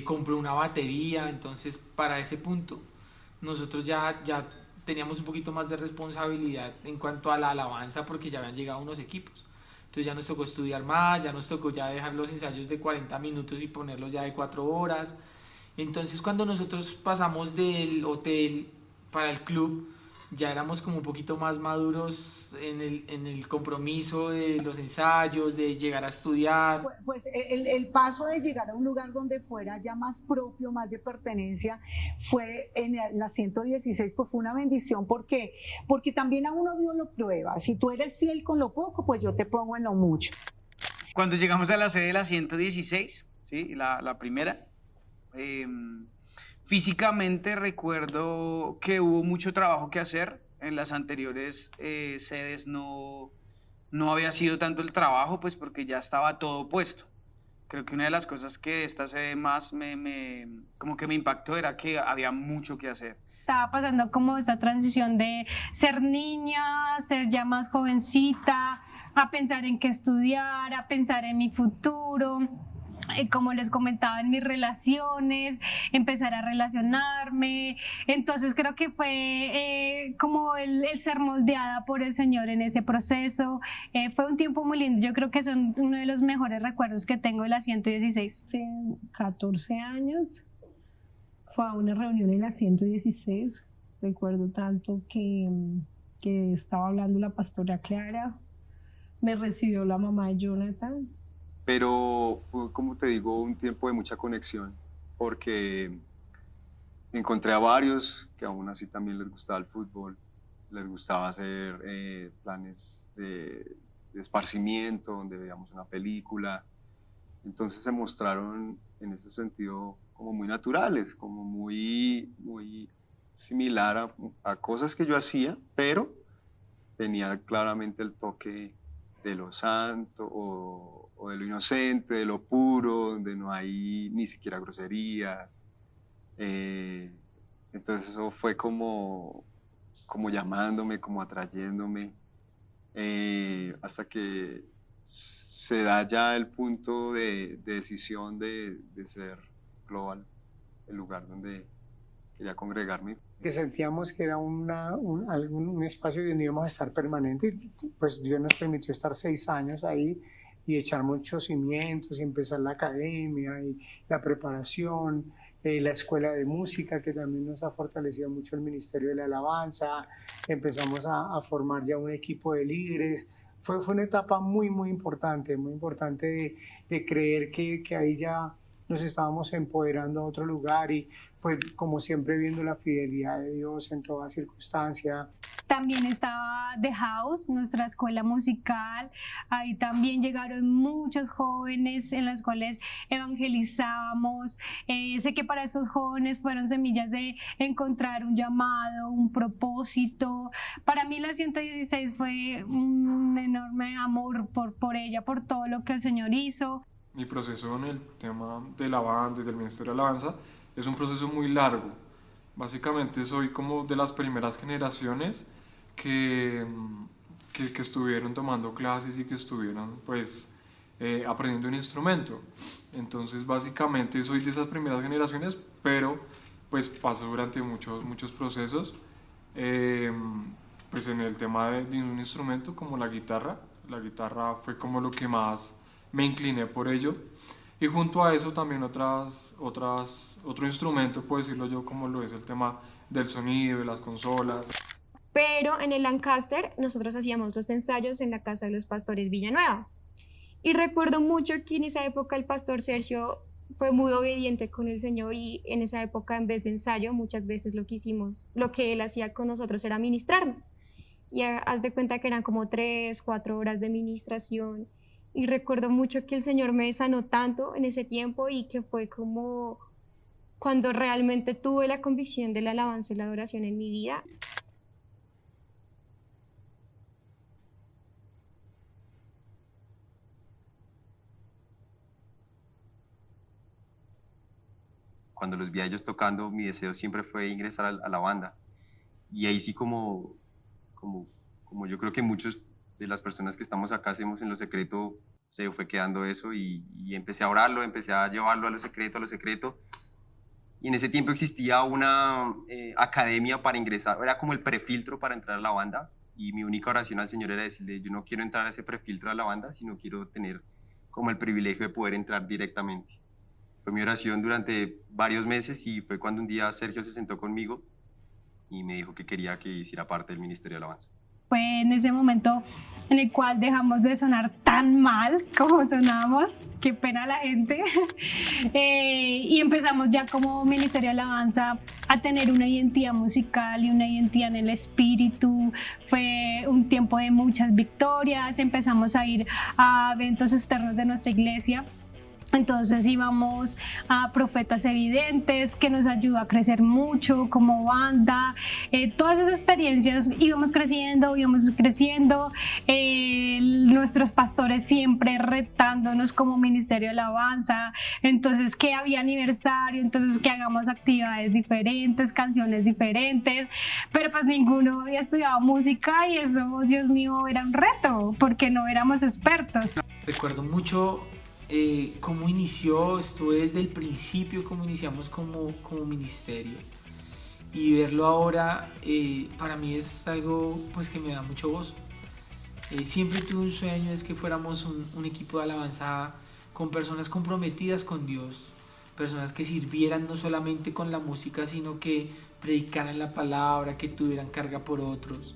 compré una batería. Entonces para ese punto nosotros ya teníamos un poquito más de responsabilidad en cuanto a la alabanza, porque ya habían llegado unos equipos. Entonces ya nos tocó estudiar más, ya nos tocó ya dejar los ensayos de 40 minutos y ponerlos ya de 4 horas. Entonces cuando nosotros pasamos del hotel para el club, ya éramos como un poquito más maduros en el compromiso de los ensayos, de llegar a estudiar. Pues el paso de llegar a un lugar donde fuera ya más propio, más de pertenencia, fue en la 116, pues fue una bendición. ¿Por qué? Porque también a uno Dios lo prueba. Si tú eres fiel con lo poco, pues yo te pongo en lo mucho. Cuando llegamos a la sede de la 116, ¿sí? La primera, físicamente recuerdo que hubo mucho trabajo que hacer. En las anteriores sedes no había sido tanto el trabajo, pues porque ya estaba todo puesto. Creo que una de las cosas que esta sede más como que me impactó era que había mucho que hacer. Estaba pasando como esa transición de ser niña, ser ya más jovencita, a pensar en qué estudiar, a pensar en mi futuro. Como les comentaba, en mis relaciones, empezar a relacionarme. Entonces creo que fue como el ser moldeada por el Señor en ese proceso. Fue un tiempo muy lindo. Yo creo que son uno de los mejores recuerdos que tengo de la 116. Hace 14 años fue a una reunión en la 116. Recuerdo tanto que estaba hablando la pastora Clara. Me recibió la mamá de Jonathan. Pero fue, como te digo, un tiempo de mucha conexión, porque encontré a varios que aún así también les gustaba el fútbol, les gustaba hacer planes de esparcimiento, donde veíamos una película. Entonces se mostraron en ese sentido como muy naturales, como muy similar a cosas que yo hacía, pero tenía claramente el toque de lo santo o de lo inocente, de lo puro, donde no hay ni siquiera groserías. Entonces eso fue como llamándome, como atrayéndome, hasta que se da ya el punto de decisión de ser Global, el lugar donde quería congregarme. Que sentíamos que era un espacio donde íbamos a estar permanente. Pues Dios nos permitió estar 6 años ahí y echar muchos cimientos y empezar la academia y la preparación, la escuela de música, que también nos ha fortalecido mucho el Ministerio de la Alabanza. Empezamos a formar ya un equipo de líderes. Fue una etapa muy importante de creer que ahí ya nos estábamos empoderando a otro lugar y pues como siempre viendo la fidelidad de Dios en toda circunstancia. También estaba The House, nuestra escuela musical. Ahí también llegaron muchos jóvenes en las cuales evangelizábamos. Sé que para esos jóvenes fueron semillas de encontrar un llamado, un propósito. Para mí la 116 fue un enorme amor por ella, por todo lo que el Señor hizo. Mi proceso en el tema de la banda, del Ministerio de Alabanza, es un proceso muy largo. Básicamente soy como de las primeras generaciones que estuvieron tomando clases y que estuvieron pues aprendiendo un instrumento. Entonces básicamente soy de esas primeras generaciones, pero pues paso durante muchos procesos pues en el tema de un instrumento como la guitarra. La guitarra fue como lo que más me incliné por ello, y junto a eso también otro instrumento, puedo decirlo yo, como lo es el tema del sonido, de las consolas. Pero en el Lancaster nosotros hacíamos los ensayos en la casa de los pastores Villanueva, y recuerdo mucho que en esa época el pastor Sergio fue muy obediente con el Señor, y en esa época en vez de ensayo muchas veces lo que él hacía con nosotros era ministrarnos, y haz de cuenta que eran como 3-4 horas de ministración. Y recuerdo mucho que el Señor me sanó tanto en ese tiempo, y que fue como cuando realmente tuve la convicción de la alabanza y la adoración en mi vida. Cuando los vi a ellos tocando, mi deseo siempre fue ingresar a la banda. Y ahí sí como yo creo que muchos de las personas que estamos acá hacemos en lo secreto, se fue quedando eso y empecé a orarlo, empecé a llevarlo a lo secreto. Y en ese tiempo existía una academia para ingresar, era como el prefiltro para entrar a la banda, y mi única oración al Señor era decirle, yo no quiero entrar a ese prefiltro a la banda, sino quiero tener como el privilegio de poder entrar directamente. Fue mi oración durante varios meses, y fue cuando un día Sergio se sentó conmigo y me dijo que quería que hiciera parte del Ministerio de Alabanza. Fue en ese momento en el cual dejamos de sonar tan mal como sonábamos, qué pena la gente, y empezamos ya como Ministerio de Alabanza a tener una identidad musical y una identidad en el espíritu. Fue un tiempo de muchas victorias, empezamos a ir a eventos externos de nuestra iglesia. Entonces íbamos a Profetas Evidentes, que nos ayudó a crecer mucho como banda. Todas esas experiencias íbamos creciendo. Nuestros pastores siempre retándonos como Ministerio de Alabanza. Entonces que había aniversario, entonces que hagamos actividades diferentes, canciones diferentes. Pero pues ninguno había estudiado música y eso, Dios mío, era un reto porque no éramos expertos. Recuerdo mucho cómo inició, estuve desde el principio, cómo iniciamos como ministerio, y verlo ahora para mí es algo pues que me da mucho gozo. Siempre tuve un sueño, es que fuéramos un equipo de alabanza con personas comprometidas con Dios, personas que sirvieran no solamente con la música, sino que predicaran la palabra, que tuvieran carga por otros.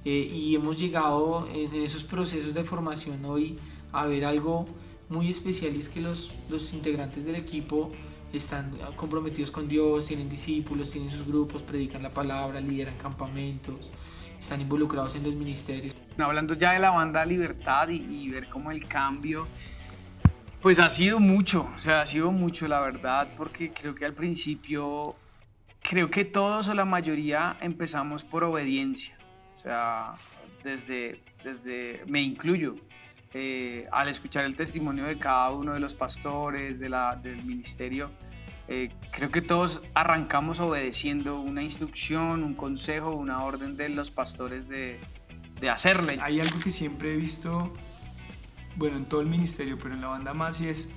Y hemos llegado en esos procesos de formación hoy a ver algo muy especial, y es que los integrantes del equipo están comprometidos con Dios, tienen discípulos, tienen sus grupos, predican la palabra, lideran campamentos, están involucrados en los ministerios. Hablando ya de la banda Libertad y ver cómo el cambio, pues ha sido mucho, la verdad, porque creo que al principio, creo que todos o la mayoría empezamos por obediencia, o sea, desde me incluyo. Al escuchar el testimonio de cada uno de los pastores, del ministerio, creo que todos arrancamos obedeciendo una instrucción, un consejo, una orden de los pastores de hacerle. Hay algo que siempre he visto, bueno, en todo el ministerio, pero en la banda más, y es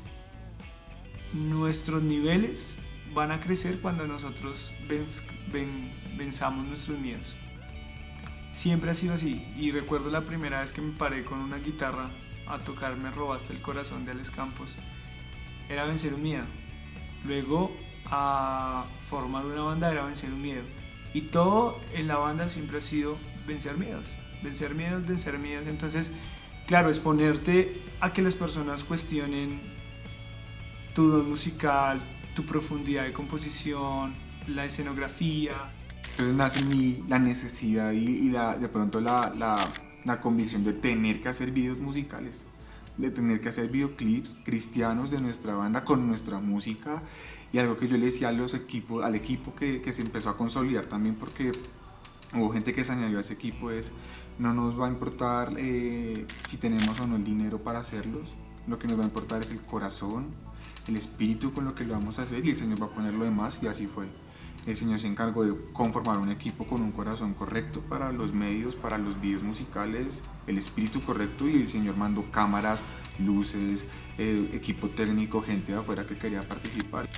nuestros niveles van a crecer cuando nosotros venzamos nuestros miedos. Siempre ha sido así, y recuerdo la primera vez que me paré con una guitarra a tocar Me Robaste el Corazón de Alex Campos, era vencer un miedo. Luego a formar una banda era vencer un miedo, y todo en la banda siempre ha sido vencer miedos. Entonces, claro, exponerte a que las personas cuestionen tu don musical, tu profundidad de composición, la escenografía. Entonces nace en mí la necesidad y de pronto la convicción de tener que hacer videos musicales, de tener que hacer videoclips cristianos de nuestra banda con nuestra música. Y algo que yo le decía al equipo que se empezó a consolidar también, porque hubo gente que se añadió a ese equipo, es: no nos va a importar si tenemos o no el dinero para hacerlos, lo que nos va a importar es el corazón, el espíritu con lo que lo vamos a hacer, y el Señor va a poner lo demás. Y así fue. El Señor se encargó de conformar un equipo con un corazón correcto para los medios, para los videos musicales, el espíritu correcto, y el Señor mandó cámaras, luces, equipo técnico, gente de afuera que quería participar.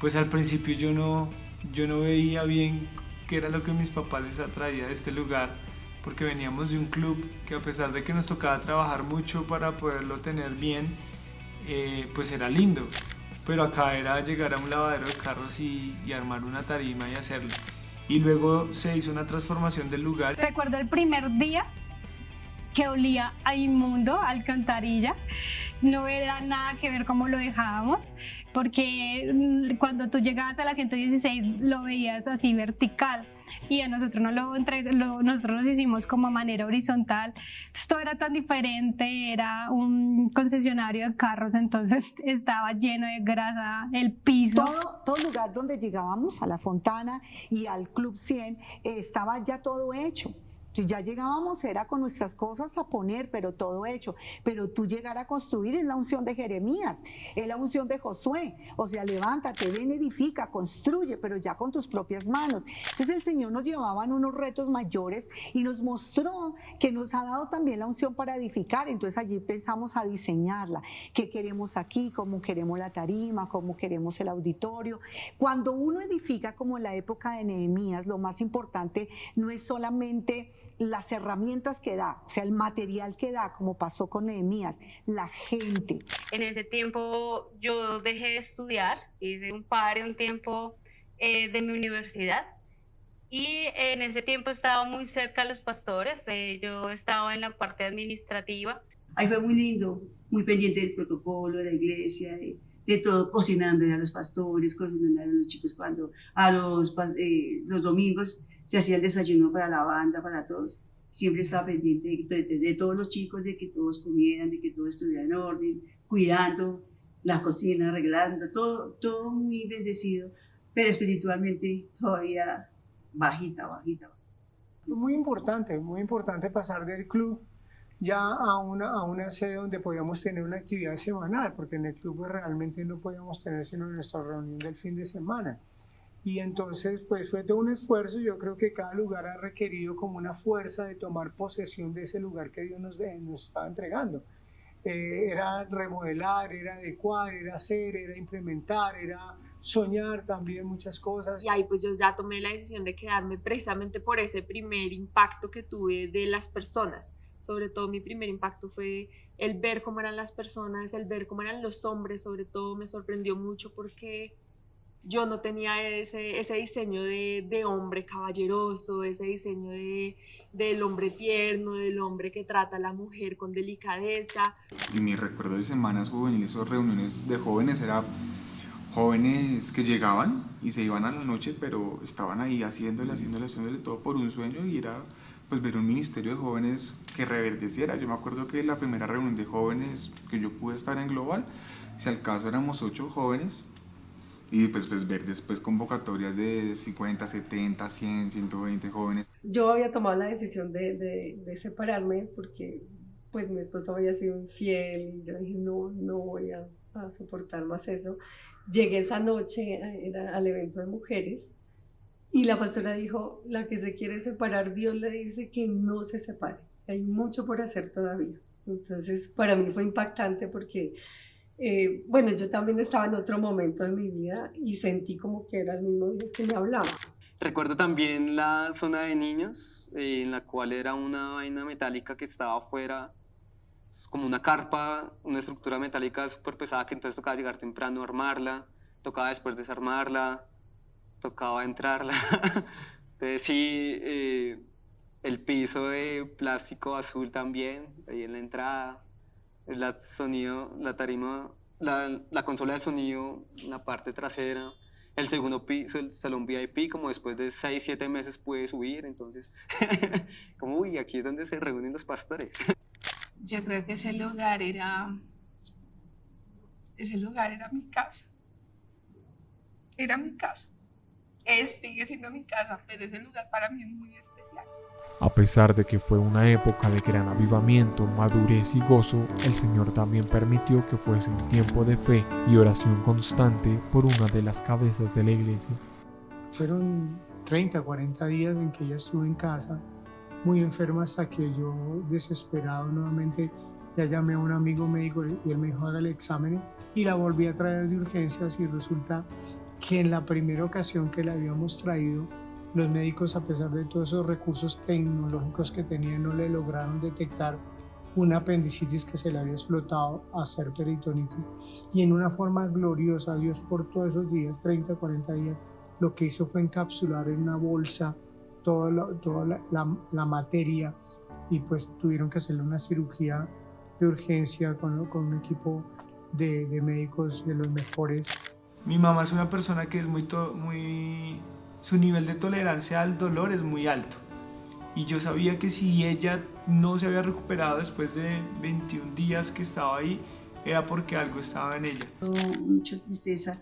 Pues al principio yo no veía bien qué era lo que mis papás les atraía de este lugar, porque veníamos de un club que, a pesar de que nos tocaba trabajar mucho para poderlo tener bien, pues era lindo. Pero acá era llegar a un lavadero de carros y armar una tarima y hacerlo. Y luego se hizo una transformación del lugar. Recuerdo el primer día que olía a inmundo, a alcantarilla. No era nada que ver cómo lo dejábamos, porque cuando tú llegabas a la 116 lo veías así vertical, y a nosotros nosotros lo hicimos como a manera horizontal. Entonces, todo era tan diferente, era un concesionario de carros, entonces estaba lleno de grasa el piso. Todo lugar donde llegábamos, a la Fontana y al Club 100, estaba ya todo hecho. Entonces ya llegábamos, era con nuestras cosas a poner, pero todo hecho. Pero tú llegar a construir es la unción de Jeremías, es la unción de Josué. O sea, levántate, ven, edifica, construye, pero ya con tus propias manos. Entonces el Señor nos llevaba en unos retos mayores y nos mostró que nos ha dado también la unción para edificar. Entonces allí pensamos a diseñarla. ¿Qué queremos aquí? ¿Cómo queremos la tarima? ¿Cómo queremos el auditorio? Cuando uno edifica, como en la época de Nehemías, lo más importante no es solamente las herramientas que da, o sea, el material que da, como pasó con Nehemías, la gente. En ese tiempo yo dejé de estudiar, hice un tiempo de mi universidad, Y en ese tiempo estaba muy cerca a los pastores, yo estaba en la parte administrativa. Ahí fue muy lindo, muy pendiente del protocolo de la iglesia, de todo, cocinando a los pastores, cocinando a los chicos cuando los domingos se hacía el desayuno para la banda, para todos. Siempre estaba pendiente de todos los chicos, de que todos comieran, de que todo estuviera en orden, cuidando la cocina, arreglando, todo muy bendecido, pero espiritualmente todavía bajita. Muy importante pasar del club ya a una sede donde podíamos tener una actividad semanal, porque en el club pues, realmente no podíamos tener sino nuestra reunión del fin de semana. Y entonces pues fue todo un esfuerzo. Yo creo que cada lugar ha requerido como una fuerza de tomar posesión de ese lugar que Dios nos estaba entregando. Era remodelar, era adecuar, era hacer, era implementar, era soñar también muchas cosas. Y ahí pues yo ya tomé la decisión de quedarme precisamente por ese primer impacto que tuve de las personas. Sobre todo mi primer impacto fue el ver cómo eran las personas, el ver cómo eran los hombres. Sobre todo me sorprendió mucho porque yo no tenía ese diseño de hombre caballeroso, ese diseño del hombre tierno, del hombre que trata a la mujer con delicadeza. Y mi recuerdo de semanas juveniles o reuniones de jóvenes era jóvenes que llegaban y se iban a la noche, pero estaban ahí haciéndole todo por un sueño, y era pues ver un ministerio de jóvenes que reverdeciera. Yo me acuerdo que la primera reunión de jóvenes que yo pude estar en Global, si al caso éramos 8 jóvenes, y pues ver después convocatorias de 50, 70, 100, 120 jóvenes. Yo había tomado la decisión de separarme porque pues mi esposo había sido infiel y yo dije no voy a soportar más eso. Llegué esa noche al evento de mujeres y la pastora dijo, la que se quiere separar, Dios le dice que no se separe, hay mucho por hacer todavía. Entonces para mí fue impactante porque bueno, yo también estaba en otro momento de mi vida y sentí como que era el mismo Dios que me hablaba. Recuerdo también la zona de niños, en la cual era una vaina metálica que estaba afuera, como una carpa, una estructura metálica súper pesada, que entonces tocaba llegar temprano a armarla, tocaba después desarmarla, tocaba entrarla. Entonces sí, el piso de plástico azul también, ahí en la entrada. El sonido, la tarima, la consola de sonido, la parte trasera, el segundo piso, el salón VIP, como después de 6, 7 meses pude subir, entonces, como uy, aquí es donde se reúnen los pastores. Yo creo que ese lugar era mi casa. Era mi casa. Sigue siendo mi casa, pero ese lugar para mí es muy especial. A pesar de que fue una época de gran avivamiento, madurez y gozo, el Señor también permitió que fuese un tiempo de fe y oración constante por una de las cabezas de la iglesia. Fueron 30, 40 días en que ella estuvo en casa, muy enferma, hasta que yo, desesperado nuevamente, ya llamé a un amigo médico y él me dijo, hágale exámenes, y la volví a traer de urgencias, y resulta que en la primera ocasión que la habíamos traído, los médicos, a pesar de todos esos recursos tecnológicos que tenían, no le lograron detectar una apendicitis que se le había explotado a ser peritonitis. Y en una forma gloriosa, Dios por todos esos días, 30, 40 días, lo que hizo fue encapsular en una bolsa toda la materia, y pues tuvieron que hacerle una cirugía de urgencia con un equipo de médicos de los mejores. Mi mamá es una persona que es su nivel de tolerancia al dolor es muy alto, y yo sabía que si ella no se había recuperado después de 21 días que estaba ahí, era porque algo estaba en ella. Mucha tristeza,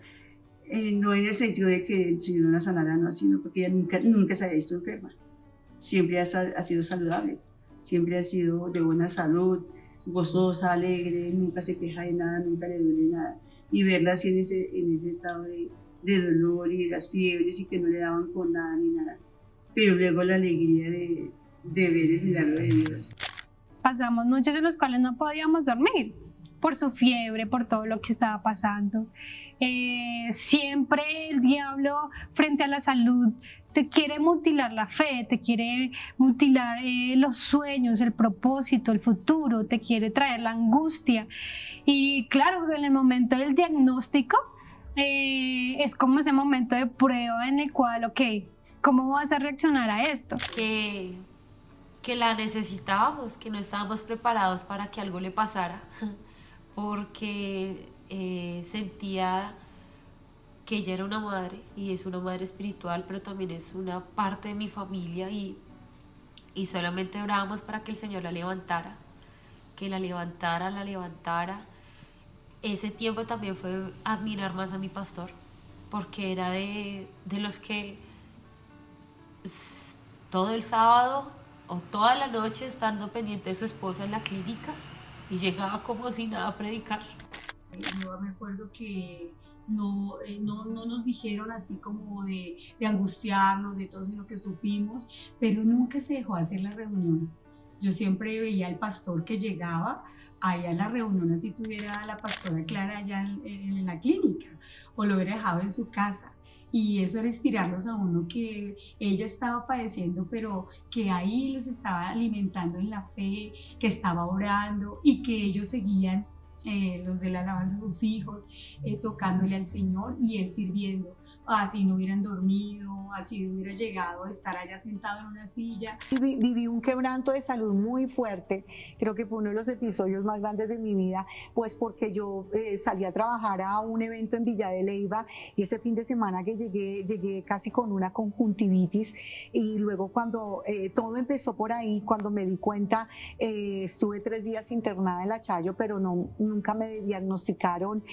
no en el sentido de que el Señor no la sanara, no, sino porque ella nunca se había visto enferma. Siempre ha sido saludable, siempre ha sido de buena salud, gozosa, alegre, nunca se queja de nada, nunca le duele nada. Y verla así en ese estado de dolor y de las fiebres, y que no le daban con nada ni nada. Pero luego la alegría de ver el milagro de Dios. Pasamos noches en las cuales no podíamos dormir por su fiebre, por todo lo que estaba pasando. Siempre el diablo, frente a la salud, te quiere mutilar la fe, te quiere mutilar los sueños, el propósito, el futuro, te quiere traer la angustia. Y claro, en el momento del diagnóstico, es como ese momento de prueba en el cual, ok, ¿Cómo vas a reaccionar a esto? Que la necesitábamos, que no estábamos preparados para que algo le pasara, porque sentía que ella era una madre y es una madre espiritual, pero también es una parte de mi familia y solamente orábamos para que el Señor la levantara, que la levantara. Ese tiempo también fue admirar más a mi pastor, porque era de los que todo el sábado o toda la noche estando pendiente de su esposa en la clínica y llegaba como si nada a predicar. Yo me acuerdo que no nos dijeron así como de angustiarnos, de todo, sino que supimos, pero nunca se dejó hacer la reunión. Yo siempre veía al pastor que llegaba allá a la reunión, así tuviera a la pastora Clara allá en la clínica, o lo hubiera dejado en su casa. Y eso era inspirarlos a uno, que ella estaba padeciendo, pero que ahí los estaba alimentando en la fe, que estaba orando y que ellos seguían, los de la alabanza, sus hijos, tocándole al Señor y él sirviendo. Así no hubieran dormido, así hubiera llegado a estar allá sentado en una silla. Viví un quebranto de salud muy fuerte, creo que fue uno de los episodios más grandes de mi vida, pues porque yo salí a trabajar a un evento en Villa de Leyva y ese fin de semana que llegué casi con una conjuntivitis y luego cuando todo empezó por ahí, cuando me di cuenta, estuve 3 días internada en la Chayo, pero nunca me diagnosticaron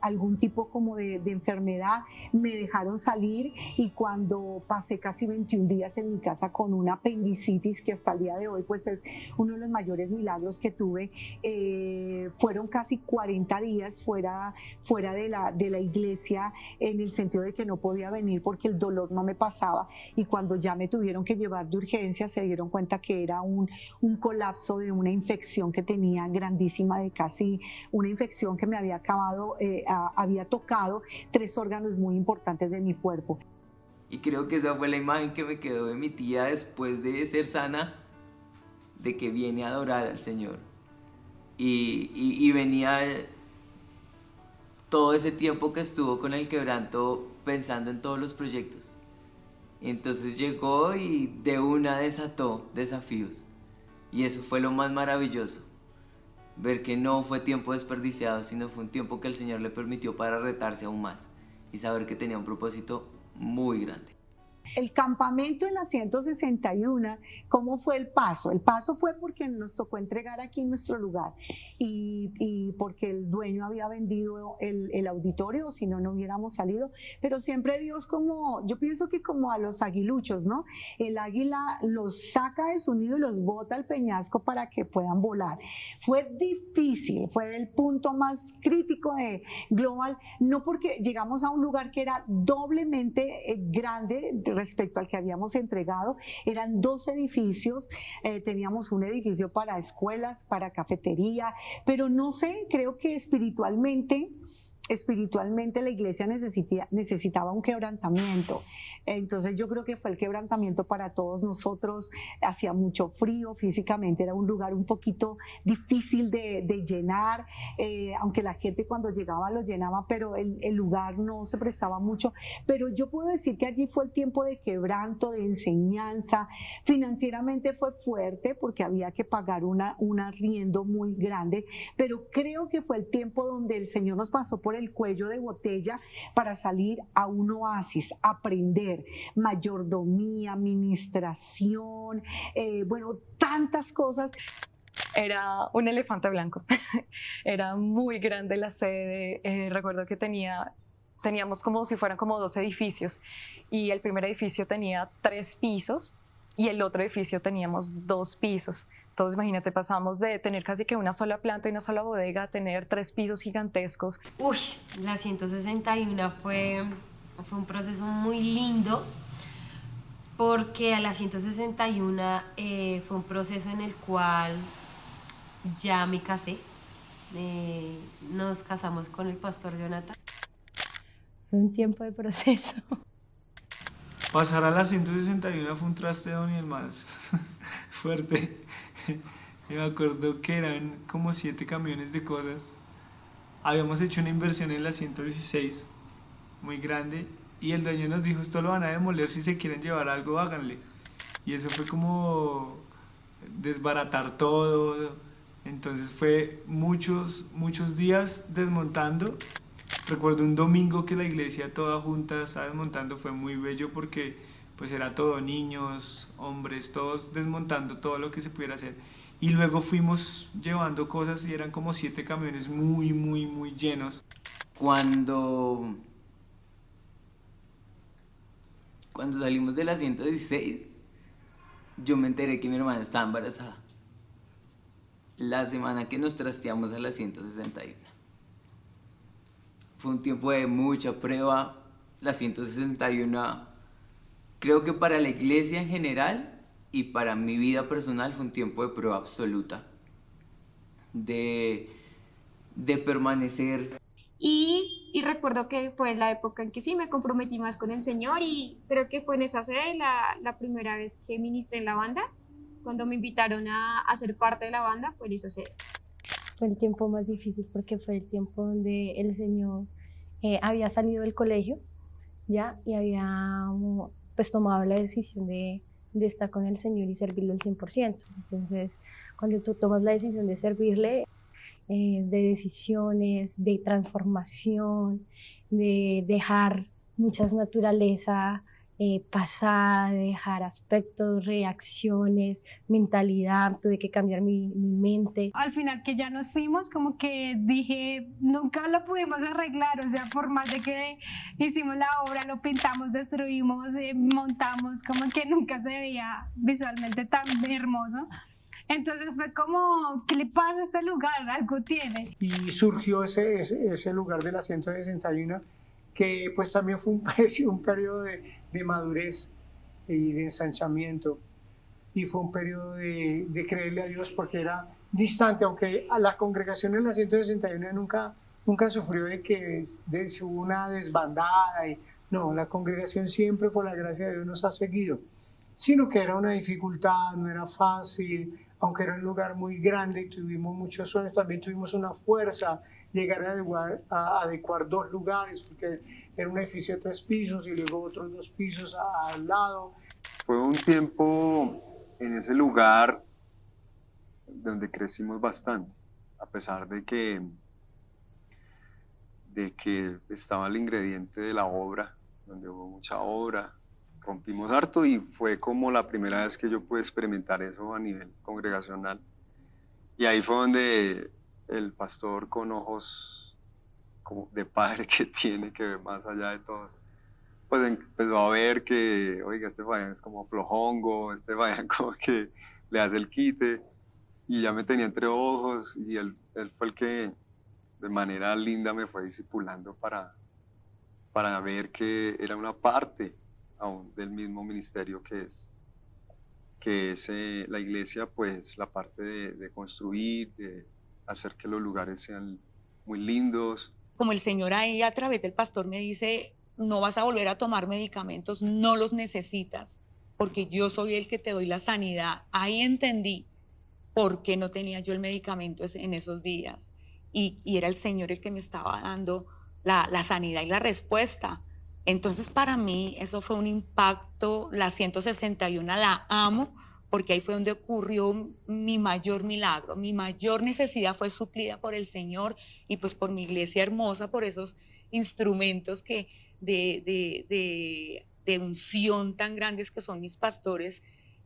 algún tipo como de enfermedad, me dejaron salir y cuando pasé casi 21 días en mi casa con una apendicitis que hasta el día de hoy pues es uno de los mayores milagros que tuve, fueron casi 40 días fuera de la iglesia, en el sentido de que no podía venir porque el dolor no me pasaba y cuando ya me tuvieron que llevar de urgencia se dieron cuenta que era un colapso de una infección que tenía grandísima, de casi una infección que me había había tocado 3 órganos muy importantes de mi cuerpo. Y creo que esa fue la imagen que me quedó de mi tía después de ser sana, de que viene a adorar al Señor. Y venía todo ese tiempo que estuvo con el quebranto pensando en todos los proyectos. Y entonces llegó y de una desató desafíos. Y eso fue lo más maravilloso. Ver que no fue tiempo desperdiciado, sino fue un tiempo que el Señor le permitió para retarse aún más y saber que tenía un propósito muy grande. El campamento en la 161, ¿cómo fue el paso? El paso fue porque nos tocó entregar aquí nuestro lugar y porque el dueño había vendido el auditorio, si no, no hubiéramos salido. Pero siempre Dios, como, yo pienso que como a los aguiluchos, ¿no? El águila los saca de su nido y los bota al peñasco para que puedan volar. Fue difícil, fue el punto más crítico de Global, no porque llegamos a un lugar que era doblemente grande respecto al que habíamos entregado. Eran 2 edificios, teníamos un edificio para escuelas, para cafetería, pero no sé, creo que espiritualmente la iglesia necesitaba un quebrantamiento. Entonces yo creo que fue el quebrantamiento para todos nosotros. Hacía mucho frío, físicamente era un lugar un poquito difícil de llenar, aunque la gente cuando llegaba lo llenaba, pero el lugar no se prestaba mucho. Pero yo puedo decir que allí fue el tiempo de quebranto, de enseñanza. Financieramente fue fuerte porque había que pagar un arriendo muy grande, pero creo que fue el tiempo donde el Señor nos pasó por el cuello de botella para salir a un oasis, aprender mayordomía, administración, bueno, tantas cosas. Era un elefante blanco, era muy grande la sede, recuerdo que teníamos como si fueran como 2 edificios y el primer edificio tenía 3 pisos y el otro edificio teníamos 2 pisos. Entonces imagínate, pasamos de tener casi que una sola planta y una sola bodega a tener 3 pisos gigantescos. Uy, la 161 fue un proceso muy lindo porque a la 161 fue un proceso en el cual ya me casé. Nos casamos con el pastor Jonathan. Un tiempo de proceso. Pasar a la 161 fue un trasteo ni el más fuerte. Me acuerdo que eran como 7 camiones de cosas. Habíamos hecho una inversión en la 116 muy grande y el dueño nos dijo, esto lo van a demoler, si se quieren llevar algo, háganle. Y eso fue como desbaratar todo. Entonces fue muchos días desmontando. Recuerdo un domingo que la iglesia toda junta estaba desmontando, fue muy bello porque pues era todo, niños, hombres, todos desmontando todo lo que se pudiera hacer. Y luego fuimos llevando cosas y eran como 7 camiones muy llenos. Cuando salimos de la 116, yo me enteré que mi hermana estaba embarazada. La semana que nos trasteamos a la 161. Fue un tiempo de mucha prueba. La 161, creo que para la iglesia en general y para mi vida personal, fue un tiempo de prueba absoluta. De permanecer. Y recuerdo que fue la época en que sí me comprometí más con el Señor, y creo que fue en esa sede la primera vez que ministré en la banda. Cuando me invitaron a ser parte de la banda, fue en esa sede. Fue el tiempo más difícil porque fue el tiempo donde el Señor había salido del colegio, ¿ya? Y había pues tomado la decisión de estar con el Señor y servirle al 100%. Entonces, cuando tú tomas la decisión de servirle, de decisiones, de transformación, de dejar muchas naturaleza pasada, de dejar aspectos, reacciones, mentalidad, tuve que cambiar mi mente. Al final que ya nos fuimos, como que dije, nunca lo pudimos arreglar, o sea, por más de que hicimos la obra, lo pintamos, destruimos, montamos, como que nunca se veía visualmente tan hermoso. Entonces fue como, ¿qué le pasa a este lugar? Algo tiene. Y surgió ese lugar de la 161, que pues también fue un periodo de madurez y de ensanchamiento. Y fue un periodo de creerle a Dios, porque era distante, aunque a la congregación en la 161 nunca sufrió de que hubo una desbandada. No, la congregación siempre, por la gracia de Dios, nos ha seguido. Sino que era una dificultad, no era fácil, aunque era un lugar muy grande y tuvimos muchos sueños, también tuvimos una fuerza, llegar a adecuar 2 lugares, porque era un edificio de 3 pisos y luego otros 2 pisos al lado. Fue un tiempo en ese lugar donde crecimos bastante, a pesar de que estaba el ingrediente de la obra, donde hubo mucha obra. Rompimos harto y fue como la primera vez que yo pude experimentar eso a nivel congregacional. Y ahí fue donde el pastor, con ojos como de padre que tiene, que ve más allá de todos, pues empezó a ver que, oiga, este Fabián es como flojongo, este Fabián como que le hace el quite, y ya me tenía entre ojos, y él fue el que de manera linda me fue discipulando para ver que era una parte aún del mismo ministerio que es la iglesia, pues la parte de construir, de hacer que los lugares sean muy lindos. Como el Señor ahí a través del pastor me dice, no vas a volver a tomar medicamentos, no los necesitas, porque yo soy el que te doy la sanidad. Ahí entendí por qué no tenía yo el medicamento en esos días, y era el Señor el que me estaba dando la sanidad y la respuesta. Entonces para mí eso fue un impacto. La 161 la amo, porque ahí fue donde ocurrió mi mayor milagro. Mi mayor necesidad fue suplida por el Señor y pues por mi iglesia hermosa, por esos instrumentos de unción tan grandes que son mis pastores.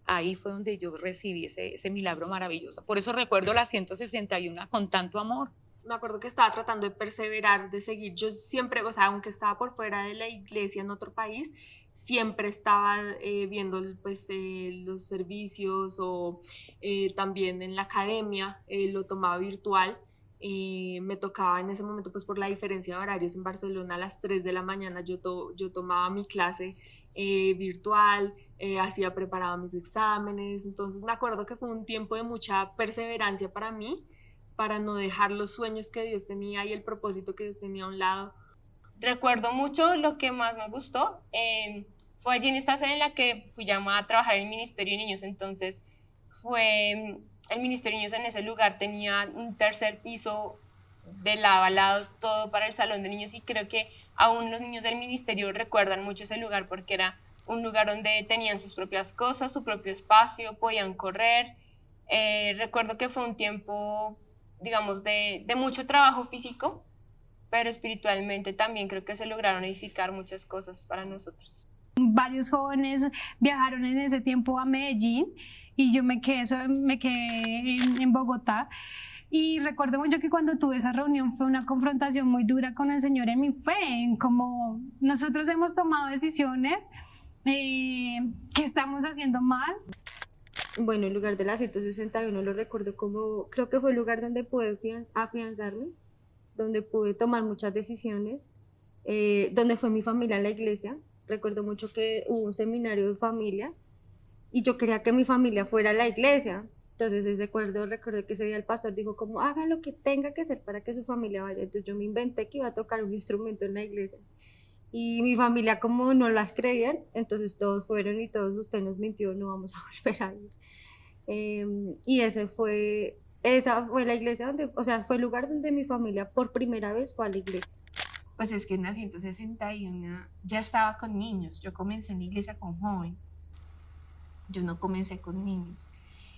Ahí fue donde yo recibí ese milagro maravilloso. Por eso recuerdo la 161 con tanto amor. Me acuerdo que estaba tratando de perseverar, de seguir. Yo siempre, o sea, aunque estaba por fuera de la iglesia en otro país, siempre estaba viendo pues, los servicios, o también en la academia lo tomaba virtual. Me tocaba en ese momento, pues por la diferencia de horarios en Barcelona, a las 3 de la mañana yo tomaba mi clase virtual, preparaba mis exámenes. Entonces me acuerdo que fue un tiempo de mucha perseverancia para mí, para no dejar los sueños que Dios tenía y el propósito que Dios tenía a un lado. Recuerdo mucho, lo que más me gustó fue allí en esta sede en la que fui llamada a trabajar en el Ministerio de Niños. Entonces fue el Ministerio de Niños, en ese lugar tenía un 3er piso de lado a lado, todo para el salón de niños, y creo que aún los niños del ministerio recuerdan mucho ese lugar porque era un lugar donde tenían sus propias cosas, su propio espacio, podían correr. Recuerdo que fue un tiempo, digamos, de mucho trabajo físico, pero espiritualmente también creo que se lograron edificar muchas cosas para nosotros. Varios jóvenes viajaron en ese tiempo a Medellín y yo me quedé en Bogotá. Y recuerdo mucho que cuando tuve esa reunión fue una confrontación muy dura con el Señor en mi fe, en cómo nosotros hemos tomado decisiones que estamos haciendo mal. Bueno, el lugar de la 161 lo recuerdo como, creo que fue el lugar donde pude afianzarme, donde pude tomar muchas decisiones, donde fue mi familia en la iglesia. Recuerdo mucho que hubo un seminario de familia y yo quería que mi familia fuera a la iglesia. Entonces, recuerdo que ese día el pastor dijo como, haga lo que tenga que hacer para que su familia vaya. Entonces yo me inventé que iba a tocar un instrumento en la iglesia. Y mi familia como no las creían, entonces todos fueron y todos, usted nos mintió, no vamos a volver a ir. Y esa fue la iglesia donde, o sea, fue el lugar donde mi familia por primera vez fue a la iglesia. Pues es que en la 161 ya estaba con niños. Yo comencé en la iglesia con jóvenes. Yo no comencé con niños.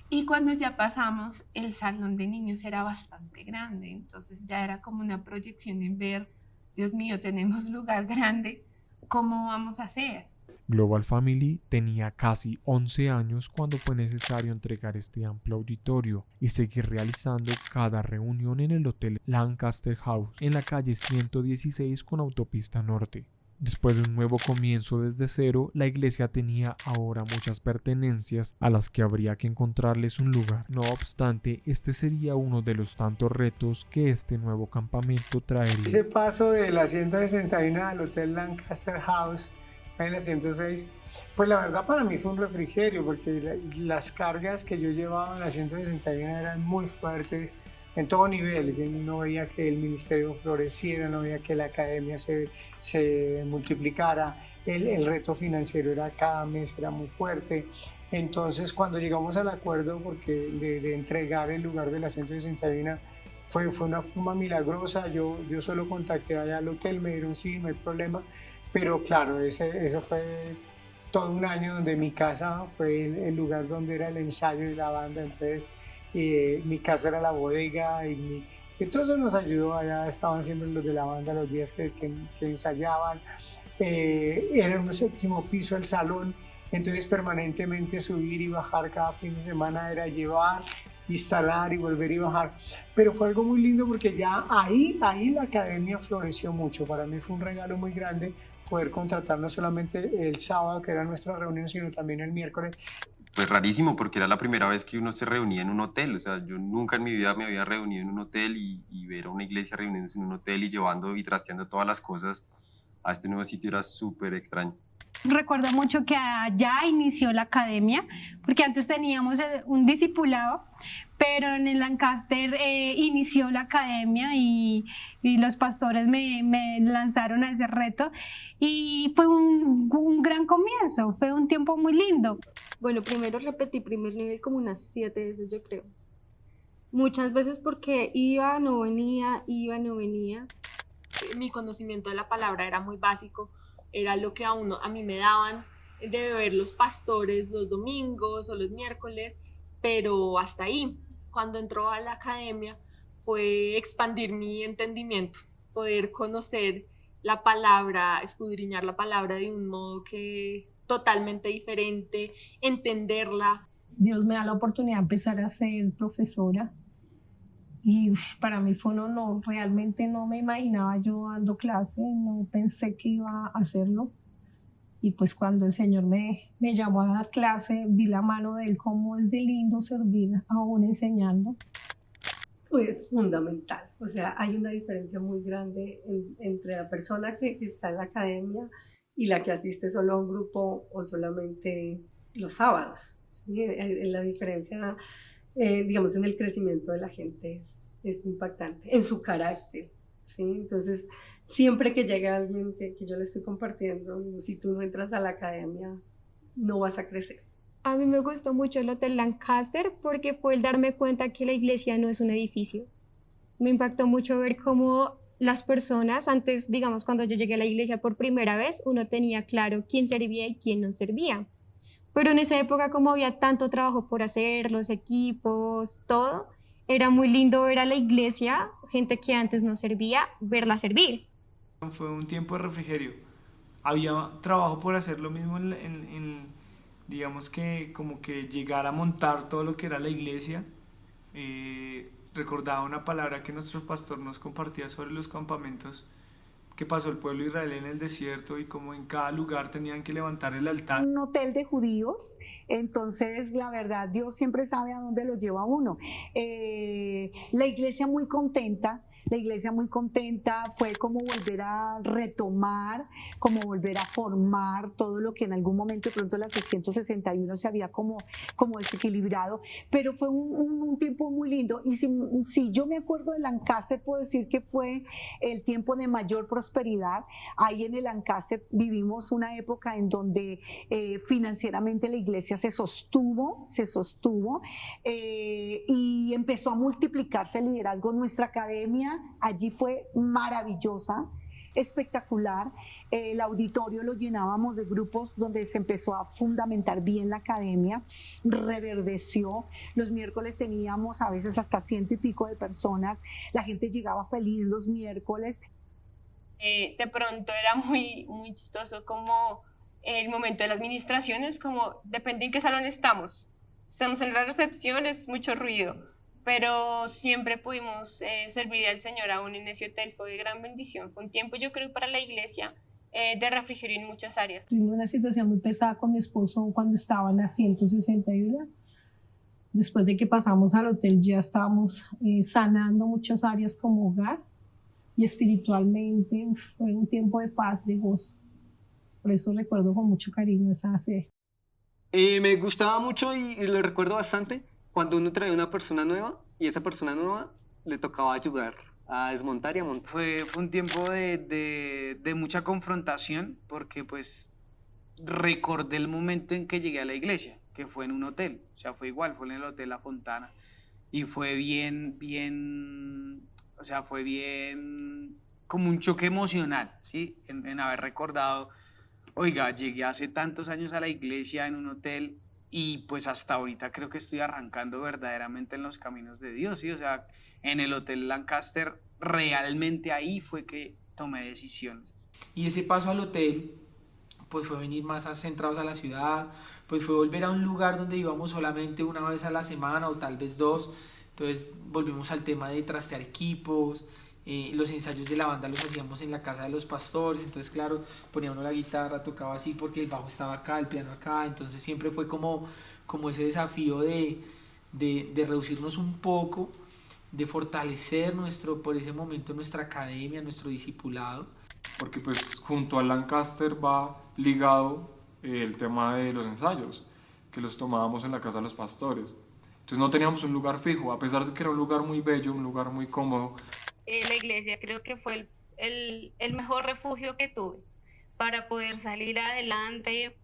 Y cuando ya pasamos, el salón de niños era bastante grande. Entonces ya era como una proyección en ver, Dios mío, tenemos lugar grande, ¿cómo vamos a hacer? Global Family tenía casi 11 años cuando fue necesario entregar este amplio auditorio y seguir realizando cada reunión en el Hotel Lancaster House en la calle 116 con Autopista Norte. Después de un nuevo comienzo desde cero, la iglesia tenía ahora muchas pertenencias a las que habría que encontrarles un lugar. No obstante, este sería uno de los tantos retos que este nuevo campamento traería. Ese paso de la 161 al Hotel Lancaster House en la 106, pues la verdad para mí fue un refrigerio porque las cargas que yo llevaba en la 161 eran muy fuertes en todo nivel. Yo no veía que el ministerio floreciera, no veía que la academia se multiplicara, el reto financiero era cada mes era muy fuerte. Entonces cuando llegamos al acuerdo porque de entregar el lugar de la 161 fue una forma milagrosa. Yo solo contacté allá al hotel, me dijeron sí, no hay problema. Pero claro, eso fue todo un año donde mi casa fue el lugar donde era el ensayo de la banda. Entonces mi casa era la bodega y entonces nos ayudó. Allá estaban siempre los de la banda los días que ensayaban. Era en un 7º piso el salón, entonces permanentemente subir y bajar cada fin de semana era llevar, instalar y volver y bajar. Pero fue algo muy lindo porque ya ahí la academia floreció mucho. Para mí fue un regalo muy grande poder contratar no solamente el sábado, que era nuestra reunión, sino también el miércoles. Pues rarísimo, porque era la primera vez que uno se reunía en un hotel. O sea, yo nunca en mi vida me había reunido en un hotel y ver a una iglesia reuniéndose en un hotel y llevando y trasteando todas las cosas a este nuevo sitio era súper extraño. Recuerdo mucho que allá inició la academia, porque antes teníamos un discipulado, pero en el Lancaster inició la academia y los pastores me lanzaron a ese reto y fue un gran comienzo, fue un tiempo muy lindo. Bueno, primero repetí primer nivel como unas 7 veces, yo creo. Muchas veces porque iba, no venía. Mi conocimiento de la palabra era muy básico, era lo que a mí me daban de beber los pastores los domingos o los miércoles, pero hasta ahí. Cuando entró a la academia fue expandir mi entendimiento, poder conocer la palabra, escudriñar la palabra de un modo que totalmente diferente, entenderla. Dios me da la oportunidad de empezar a ser profesora y para mí fue un honor. Realmente no me imaginaba yo dando clase, no pensé que iba a hacerlo. Y pues cuando el Señor me llamó a dar clase, vi la mano de Él, cómo es de lindo servir aún enseñando. Pues fundamental, o sea, hay una diferencia muy grande entre la persona que está en la academia y la que asiste solo a un grupo o solamente los sábados, ¿sí? La diferencia, digamos, en el crecimiento de la gente es impactante, en su carácter, ¿sí? Entonces, siempre que llega alguien que yo le estoy compartiendo, si tú no entras a la academia, no vas a crecer. A mí me gustó mucho el Hotel Lancaster porque fue el darme cuenta que la iglesia no es un edificio. Me impactó mucho ver cómo las personas, antes, digamos, cuando yo llegué a la iglesia por primera vez, uno tenía claro quién servía y quién no servía. Pero en esa época, como había tanto trabajo por hacer, los equipos, todo, era muy lindo ver a la iglesia, gente que antes no servía, verla servir. Fue un tiempo de refrigerio. Había trabajo por hacer lo mismo digamos que como que llegar a montar todo lo que era la iglesia. Recordaba una palabra que nuestro pastor nos compartía sobre los campamentos que pasó el pueblo de Israel en el desierto y como en cada lugar tenían que levantar el altar. Un hotel de judíos, entonces la verdad Dios siempre sabe a dónde lo lleva a uno. La iglesia muy contenta. La iglesia muy contenta, fue como volver a retomar, como volver a formar todo lo que en algún momento de pronto la 661 se había como desequilibrado, pero fue un tiempo muy lindo. Y si yo me acuerdo de Lancaster, puedo decir que fue el tiempo de mayor prosperidad. Ahí en el Lancaster vivimos una época en donde financieramente la iglesia se sostuvo y empezó a multiplicarse el liderazgo. Nuestra academia allí fue maravillosa, espectacular. El auditorio lo llenábamos de grupos donde se empezó a fundamentar bien la academia, reverdeció. Los miércoles teníamos a veces hasta 100 y pico de personas, la gente llegaba feliz los miércoles. De pronto era muy chistoso como el momento de las ministraciones, como depende en qué salón estamos en la recepción, es mucho ruido, pero siempre pudimos servir al Señor aún en ese hotel. Fue de gran bendición, fue un tiempo, yo creo, para la iglesia de refrigerio en muchas áreas. Tuvimos una situación muy pesada con mi esposo cuando estaba en la 161. Después de que pasamos al hotel ya estábamos sanando muchas áreas como hogar y espiritualmente. Fue un tiempo de paz, de gozo. Por eso recuerdo con mucho cariño esa sede. Me gustaba mucho y lo recuerdo bastante cuando uno traía una persona nueva y esa persona nueva le tocaba ayudar a desmontar y a montar. Fue un tiempo de mucha confrontación porque pues recordé el momento en que llegué a la iglesia, que fue en un hotel, o sea, fue igual, fue en el Hotel La Fontana y fue bien, o sea, fue bien como un choque emocional, ¿sí? En haber recordado, oiga, llegué hace tantos años a la iglesia en un hotel y pues hasta ahorita creo que estoy arrancando verdaderamente en los caminos de Dios, ¿sí? O sea, en el Hotel Lancaster realmente ahí fue que tomé decisiones. Y ese paso al hotel pues fue venir más centrados a la ciudad, pues fue volver a un lugar donde íbamos solamente una vez a la semana o tal vez dos. Entonces volvimos al tema de trastear equipos. Los ensayos de la banda los hacíamos en la casa de los pastores, entonces claro, ponía uno la guitarra, tocaba así porque el bajo estaba acá, el piano acá, entonces siempre fue como ese desafío de reducirnos un poco, de fortalecer por ese momento nuestra academia, nuestro discipulado. Porque pues junto al Lancaster va ligado el tema de los ensayos, que los tomábamos en la casa de los pastores. Entonces no teníamos un lugar fijo, a pesar de que era un lugar muy bello, un lugar muy cómodo. La iglesia creo que fue el mejor refugio que tuve para poder salir adelante.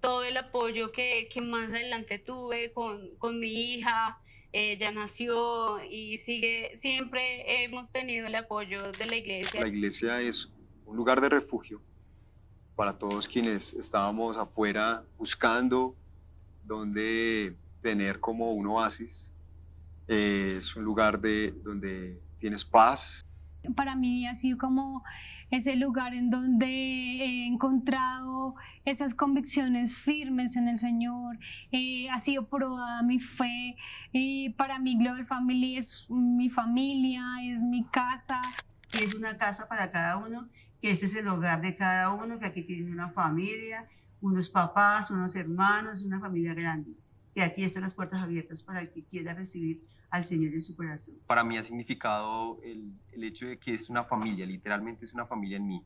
Todo el apoyo que más adelante tuve con mi hija, ella nació y siempre hemos tenido el apoyo de la iglesia. La iglesia es un lugar de refugio para todos quienes estábamos afuera buscando donde tener como un oasis. Es un lugar donde tienes paz. Para mí ha sido como ese lugar en donde he encontrado esas convicciones firmes en el Señor, ha sido probada mi fe, y para mí Global Family es mi familia, es mi casa. Es una casa para cada uno, que este es el hogar de cada uno, que aquí tienen una familia, unos papás, unos hermanos, una familia grande, que aquí están las puertas abiertas para el que quiera recibir al Señor en su corazón. Para mí ha significado el hecho de que es una familia, literalmente es una familia en mí.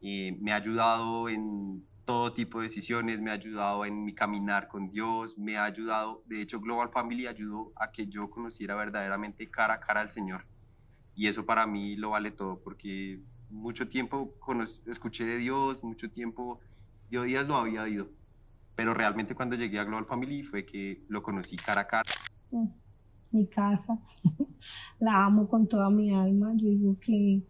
Me ha ayudado en todo tipo de decisiones, me ha ayudado en mi caminar con Dios, me ha ayudado, de hecho Global Family ayudó a que yo conociera verdaderamente cara a cara al Señor. Y eso para mí lo vale todo, porque mucho tiempo escuché de Dios, mucho tiempo yo días lo había oído, pero realmente cuando llegué a Global Family fue que lo conocí cara a cara. Mi casa, la amo con toda mi alma. Yo digo que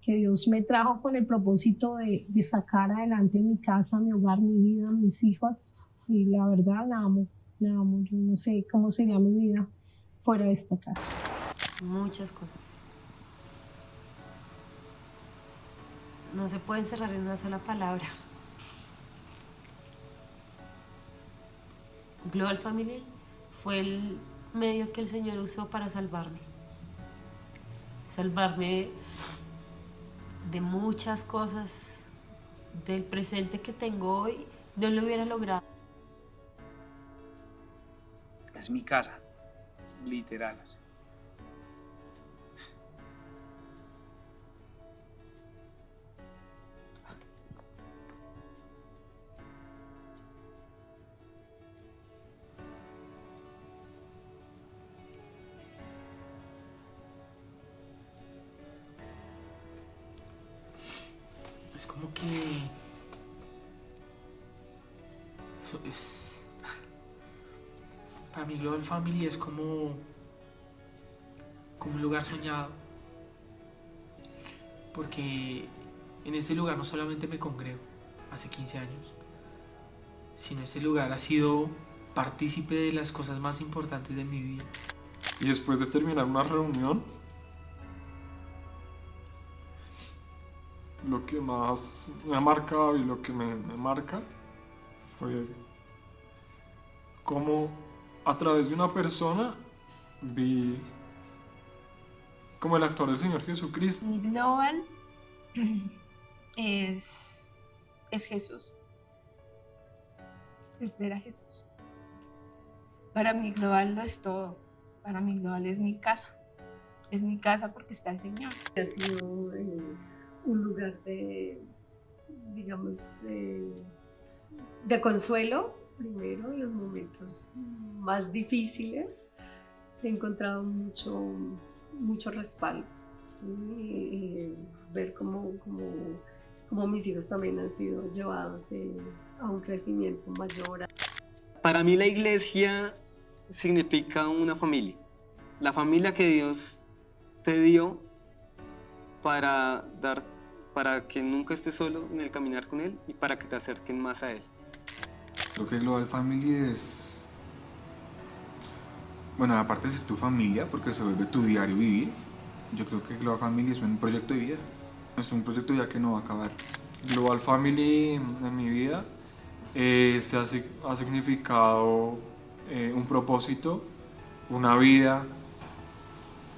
Dios me trajo con el propósito de sacar adelante mi casa, mi hogar, mi vida, mis hijos, y la verdad la amo, la amo. Yo no sé cómo sería mi vida fuera de esta casa. Muchas cosas. No se puede encerrar en una sola palabra. Global Family fue el medio que el Señor usó para salvarme. Salvarme de muchas cosas del presente que tengo hoy, no lo hubiera logrado. Es mi casa, literal. Así. Es como que eso es, para mí Global Family es como un lugar soñado, porque en este lugar no solamente me congrego hace 15 años, sino este lugar ha sido partícipe de las cosas más importantes de mi vida. Y después de terminar una reunión, lo que más me ha marcado y lo que me marca fue cómo a través de una persona vi como el actor del Señor Jesucristo. Mi global es Jesús. Es ver a Jesús. Para mí global lo es todo. Para mí global es mi casa. Es mi casa porque está el Señor. Ha sido un lugar de, digamos, de consuelo, primero, en los momentos más difíciles. He encontrado mucho respaldo, ¿sí? Ver cómo mis hijos también han sido llevados a un crecimiento mayor. Para mí la iglesia significa una familia. La familia que Dios te dio para que nunca estés solo en el caminar con Él y para que te acerquen más a Él. Creo que Global Family es, bueno, aparte de ser tu familia, porque se vuelve tu diario vivir, yo creo que Global Family es un proyecto de vida. Es un proyecto ya que no va a acabar. Global Family en mi vida ha significado un propósito, una vida,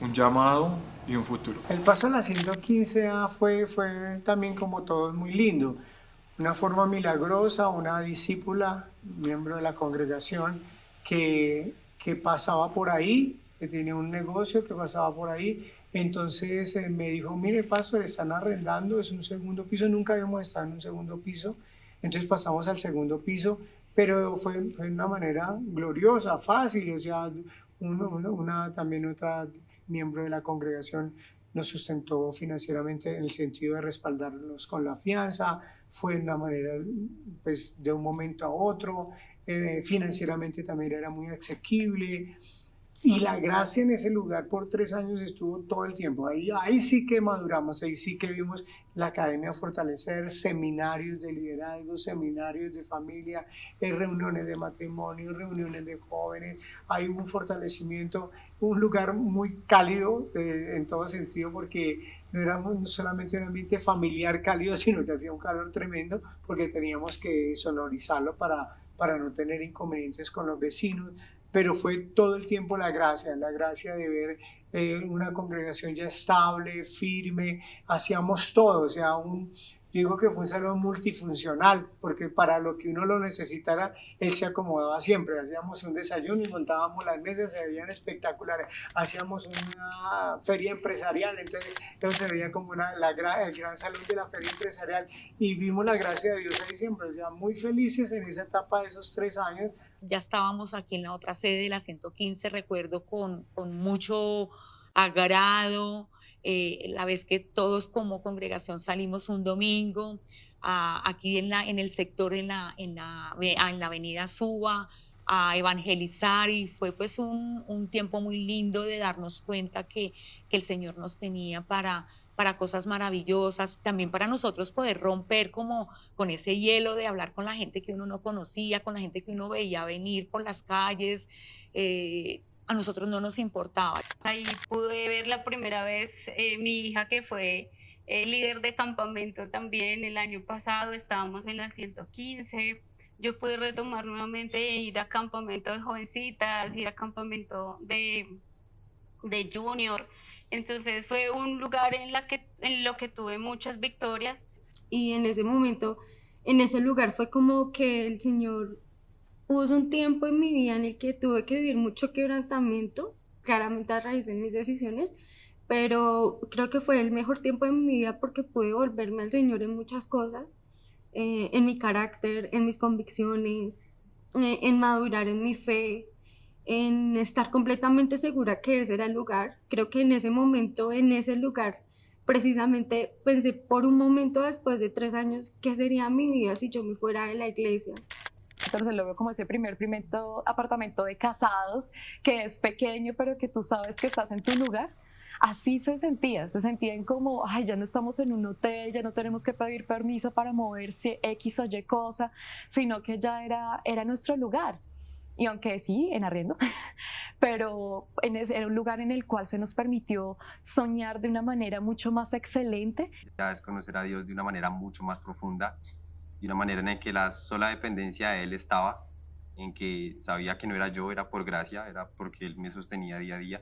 un llamado y un futuro. El paso a la 115A fue también, como todos, muy lindo. Una forma milagrosa, una discípula, miembro de la congregación, que pasaba por ahí, que tenía un negocio que pasaba por ahí. Entonces me dijo, mire, pastor, están arrendando, es un segundo piso, nunca habíamos estado en un segundo piso. Entonces pasamos al segundo piso, pero fue de una manera gloriosa, fácil. O sea, también otra miembro de la congregación nos sustentó financieramente en el sentido de respaldarnos con la fianza. Fue de una manera, pues, de un momento a otro. Financieramente también era muy asequible. Y la gracia en ese lugar por 3 años estuvo todo el tiempo. Ahí sí que maduramos, ahí sí que vimos la Academia Fortalecer, seminarios de liderazgo, seminarios de familia, reuniones de matrimonio, reuniones de jóvenes. Hay un fortalecimiento, un lugar muy cálido en todo sentido, porque no éramos solamente un ambiente familiar cálido, sino que hacía un calor tremendo, porque teníamos que sonorizarlo para no tener inconvenientes con los vecinos. Pero fue todo el tiempo la gracia de ver una congregación ya estable, firme. Hacíamos todo, o sea, yo digo que fue un salón multifuncional, porque para lo que uno lo necesitara, él se acomodaba siempre. Hacíamos un desayuno y montábamos las mesas, se veían espectaculares. Hacíamos una feria empresarial, entonces se veía como el gran salón de la feria empresarial, y vimos la gracia de Dios ahí siempre. O sea, muy felices en esa etapa de esos 3 años. Ya estábamos aquí en la otra sede de la 115, recuerdo con mucho agrado. La vez que todos como congregación salimos un domingo aquí en el sector, en la avenida Suba, a evangelizar y fue pues un tiempo muy lindo de darnos cuenta que el Señor nos tenía para cosas maravillosas, también para nosotros poder romper como con ese hielo de hablar con la gente que uno no conocía, con la gente que uno veía venir por las calles, a nosotros no nos importaba. Ahí pude ver la primera vez mi hija que fue líder de campamento también el año pasado, estábamos en la 115, yo pude retomar nuevamente ir a campamento de jovencitas, ir a campamento de junior, entonces fue un lugar en lo que tuve muchas victorias. Y en ese momento, en ese lugar fue como que el Señor puso un tiempo en mi vida en el que tuve que vivir mucho quebrantamiento, claramente a raíz de mis decisiones, pero creo que fue el mejor tiempo de mi vida porque pude volverme al Señor en muchas cosas, en mi carácter, en mis convicciones, en madurar en mi fe, en estar completamente segura que ese era el lugar. Creo que en ese momento, en ese lugar, precisamente pensé por un momento después de 3 años, ¿qué sería mi vida si yo me fuera de la iglesia? Entonces lo veo como ese primer apartamento de casados, que es pequeño, pero que tú sabes que estás en tu lugar. Así se sentían como, ay, ya no estamos en un hotel, ya no tenemos que pedir permiso para moverse X o Y cosa, sino que ya era nuestro lugar. Y aunque sí, en arriendo, pero era un lugar en el cual se nos permitió soñar de una manera mucho más excelente. Ya es conocer a Dios de una manera mucho más profunda, de una manera en la que la sola dependencia de Él estaba, en que sabía que no era yo, era por gracia, era porque Él me sostenía día a día.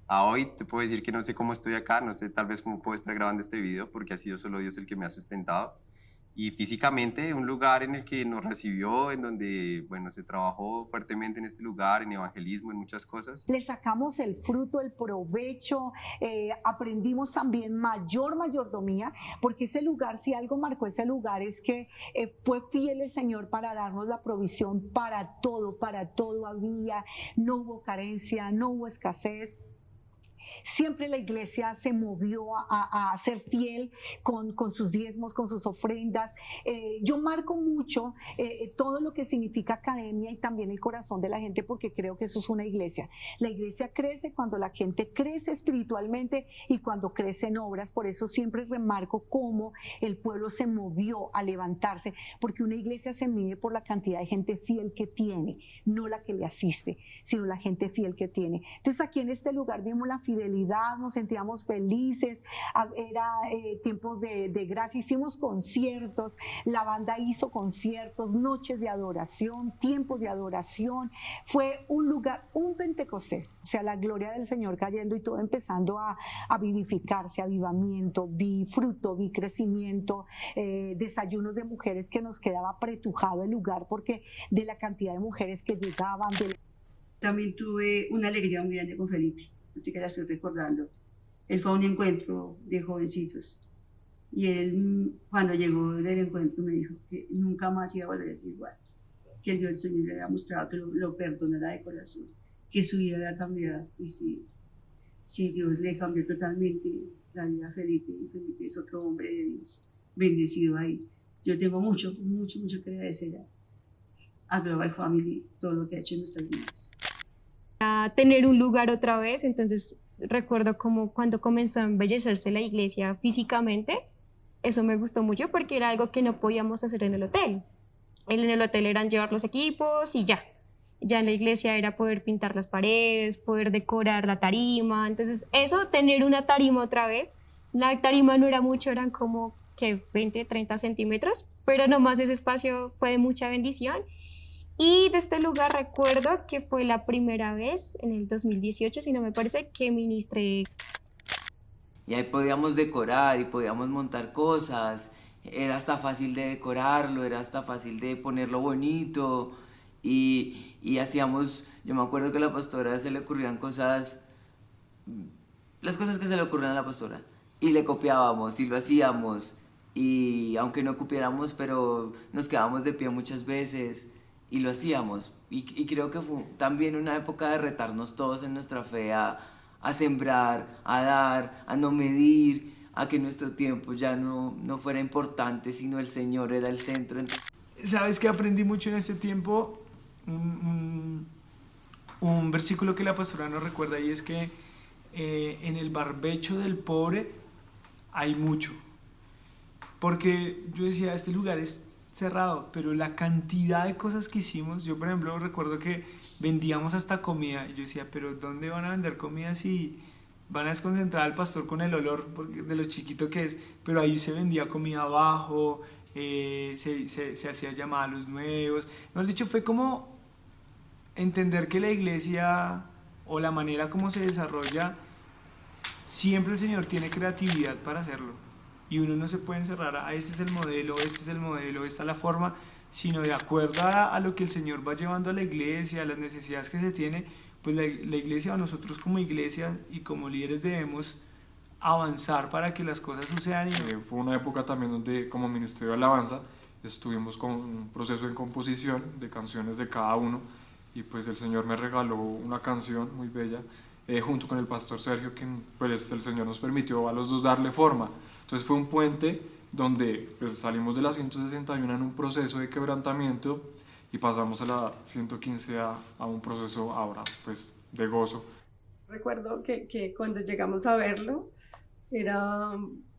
A hoy te puedo decir que no sé cómo estoy acá, no sé tal vez cómo puedo estar grabando este video, porque ha sido solo Dios el que me ha sustentado. Y físicamente un lugar en el que nos recibió, en donde, bueno, se trabajó fuertemente en este lugar, en evangelismo, en muchas cosas. Le sacamos el fruto, el provecho, aprendimos también mayordomía, porque ese lugar, si algo marcó ese lugar, es que fue fiel el Señor para darnos la provisión para todo había, no hubo carencia, no hubo escasez. Siempre la iglesia se movió a ser fiel con sus diezmos, con sus ofrendas. Yo marco mucho todo lo que significa academia y también el corazón de la gente, porque creo que eso es una iglesia. La iglesia crece cuando la gente crece espiritualmente y cuando crece en obras. Por eso siempre remarco cómo el pueblo se movió a levantarse, porque una iglesia se mide por la cantidad de gente fiel que tiene, no la que le asiste, sino la gente fiel que tiene. Entonces aquí en este lugar vimos la fidelidad, nos sentíamos felices, era tiempos de gracia, hicimos conciertos, la banda hizo conciertos, noches de adoración, tiempos de adoración, fue un lugar, un Pentecostés, o sea, la gloria del Señor cayendo y todo empezando a vivificarse, avivamiento, vi fruto, vi crecimiento, desayunos de mujeres que nos quedaba apretujado el lugar porque de la cantidad de mujeres que llegaban. También tuve una alegría muy grande con Felipe, que la estoy recordando. Él fue a un encuentro de jovencitos y él, cuando llegó del encuentro, me dijo que nunca más iba a volver a ser igual, que el Señor le había mostrado que lo perdonara de corazón, que su vida había cambiado. Y sí, Dios le cambió totalmente la vida a Felipe, y Felipe es otro hombre de Dios, bendecido ahí. Yo tengo mucho que agradecer a Global Family, todo lo que ha hecho en nuestras vidas. A tener un lugar otra vez, entonces recuerdo como cuando comenzó a embellecerse la iglesia físicamente, eso me gustó mucho porque era algo que no podíamos hacer en el hotel. En el hotel eran llevar los equipos y ya en la iglesia era poder pintar las paredes, poder decorar la tarima, entonces eso, tener una tarima otra vez, la tarima no era mucho, eran como que 20, 30 centímetros, pero nomás ese espacio fue de mucha bendición. Y de este lugar recuerdo que fue la primera vez, en el 2018, si no me parece, que ministré. Y ahí podíamos decorar y podíamos montar cosas, era hasta fácil de decorarlo, era hasta fácil de ponerlo bonito y hacíamos, yo me acuerdo que a la pastora se le ocurrían cosas, las cosas que se le ocurrían a la pastora, y le copiábamos y lo hacíamos, y aunque no cupiéramos, pero nos quedábamos de pie muchas veces. Y lo hacíamos, y creo que fue también una época de retarnos todos en nuestra fe a sembrar, a dar, a no medir, a que nuestro tiempo ya no fuera importante, sino el Señor era el centro. ¿Sabes qué aprendí mucho en este tiempo? un versículo que la pastora nos recuerda, y es que en el barbecho del pobre hay mucho. Porque yo decía, este lugar es cerrado, pero la cantidad de cosas que hicimos, yo por ejemplo recuerdo que vendíamos hasta comida, y yo decía, pero ¿dónde van a vender comida si van a desconcentrar al pastor con el olor de lo chiquito que es? Pero ahí se vendía comida abajo, se hacía llamada a los nuevos. Mejor dicho, fue como entender que la iglesia o la manera como se desarrolla, siempre el Señor tiene creatividad para hacerlo. Y uno no se puede encerrar a ese es el modelo, este es el modelo, esta es la forma, sino de acuerdo a lo que el Señor va llevando a la iglesia, a las necesidades que se tiene, pues la iglesia o nosotros como iglesia y como líderes debemos avanzar para que las cosas sucedan. Fue una época también donde como Ministerio de Alabanza estuvimos con un proceso de composición de canciones de cada uno, y pues el Señor me regaló una canción muy bella junto con el pastor Sergio, que pues el Señor nos permitió a los dos darle forma. Entonces fue un puente donde pues, salimos de la 161 en un proceso de quebrantamiento y pasamos a la 115 a un proceso ahora pues de gozo. Recuerdo que cuando llegamos a verlo era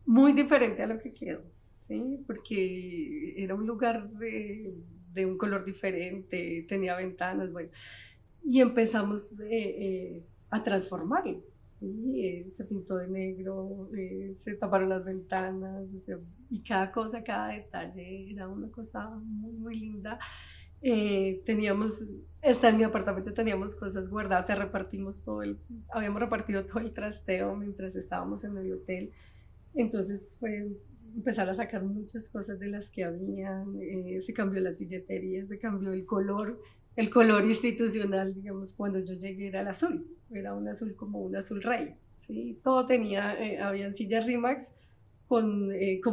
muy diferente a lo que quedó, ¿sí? Porque era un lugar de un color diferente, tenía ventanas, bueno, y empezamos a transformarlo. Sí, se pintó de negro, se taparon las ventanas, o sea, y cada cosa, cada detalle era una cosa muy, muy linda. En mi apartamento teníamos cosas guardadas, habíamos repartido todo el trasteo mientras estábamos en el hotel. Entonces fue empezar a sacar muchas cosas de las que habían, se cambió la silletería, se cambió el color institucional, digamos, cuando yo llegué era el azul, era un azul como un azul rey, ¿sí? Todo tenía, habían sillas Rimax con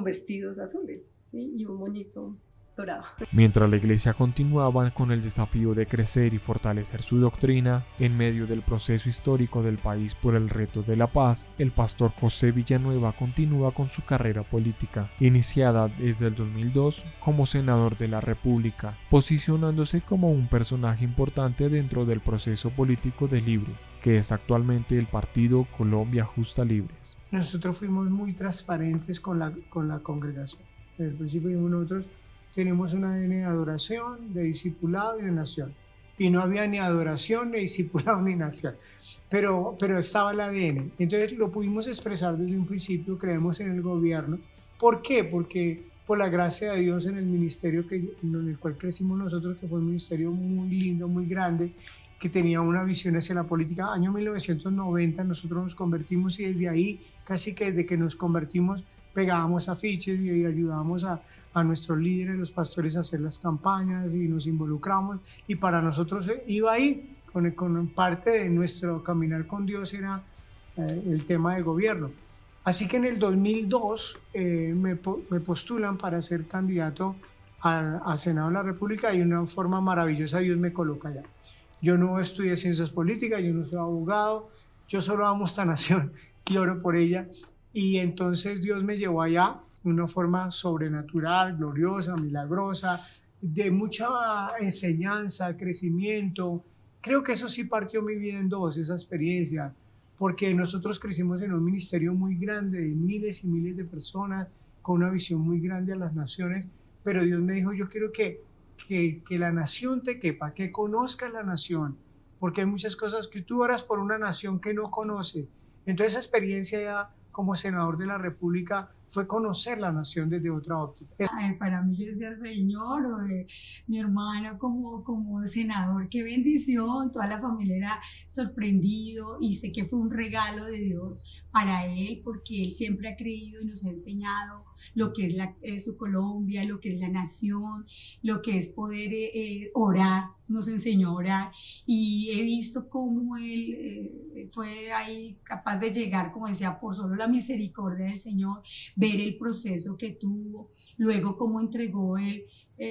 vestidos azules, ¿sí? Y un moñito dorado. Mientras la iglesia continuaba con el desafío de crecer y fortalecer su doctrina, en medio del proceso histórico del país por el reto de la paz, el pastor José Villanueva continúa con su carrera política, iniciada desde el 2002 como senador de la República, posicionándose como un personaje importante dentro del proceso político de Libres, que es actualmente el partido Colombia Justa Libres. Nosotros fuimos muy transparentes con la congregación. Desde el principio nosotros tenemos un ADN de adoración, de discipulado y de nación. Y no había ni adoración, ni discipulado, ni nación. Pero estaba el ADN. Entonces lo pudimos expresar desde un principio, creemos en el gobierno. ¿Por qué? Porque por la gracia de Dios en el ministerio en el cual crecimos nosotros, que fue un ministerio muy lindo, muy grande, que tenía una visión hacia la política. Año 1990 nosotros nos convertimos y desde ahí, casi que desde que nos convertimos, pegábamos afiches y ayudábamos a nuestros líderes, los pastores, a hacer las campañas y nos involucramos, y para nosotros iba ahí, con parte de nuestro caminar con Dios era el tema de gobierno. Así que en el 2002 me postulan para ser candidato a Senado de la República y de una forma maravillosa Dios me coloca allá. Yo no estudié ciencias políticas, yo no soy abogado, yo solo amo esta nación y oro por ella, y entonces Dios me llevó allá de una forma sobrenatural, gloriosa, milagrosa, de mucha enseñanza, crecimiento. Creo que eso sí partió mi vida en dos, esa experiencia, porque nosotros crecimos en un ministerio muy grande de miles y miles de personas, con una visión muy grande a las naciones, pero Dios me dijo, yo quiero que la nación te quepa, que conozcas la nación, porque hay muchas cosas que tú oras por una nación que no conoce. Entonces esa experiencia ya como senador de la República fue conocer la nación desde otra óptica. Para mí yo decía, Señor, mi hermano como senador, qué bendición, toda la familia era sorprendido y sé que fue un regalo de Dios para él, porque él siempre ha creído y nos ha enseñado lo que es su Colombia, lo que es la nación, lo que es poder orar, nos enseñó a orar, y he visto cómo él fue ahí capaz de llegar, como decía, por solo la misericordia del Señor, ver el proceso que tuvo, luego cómo entregó él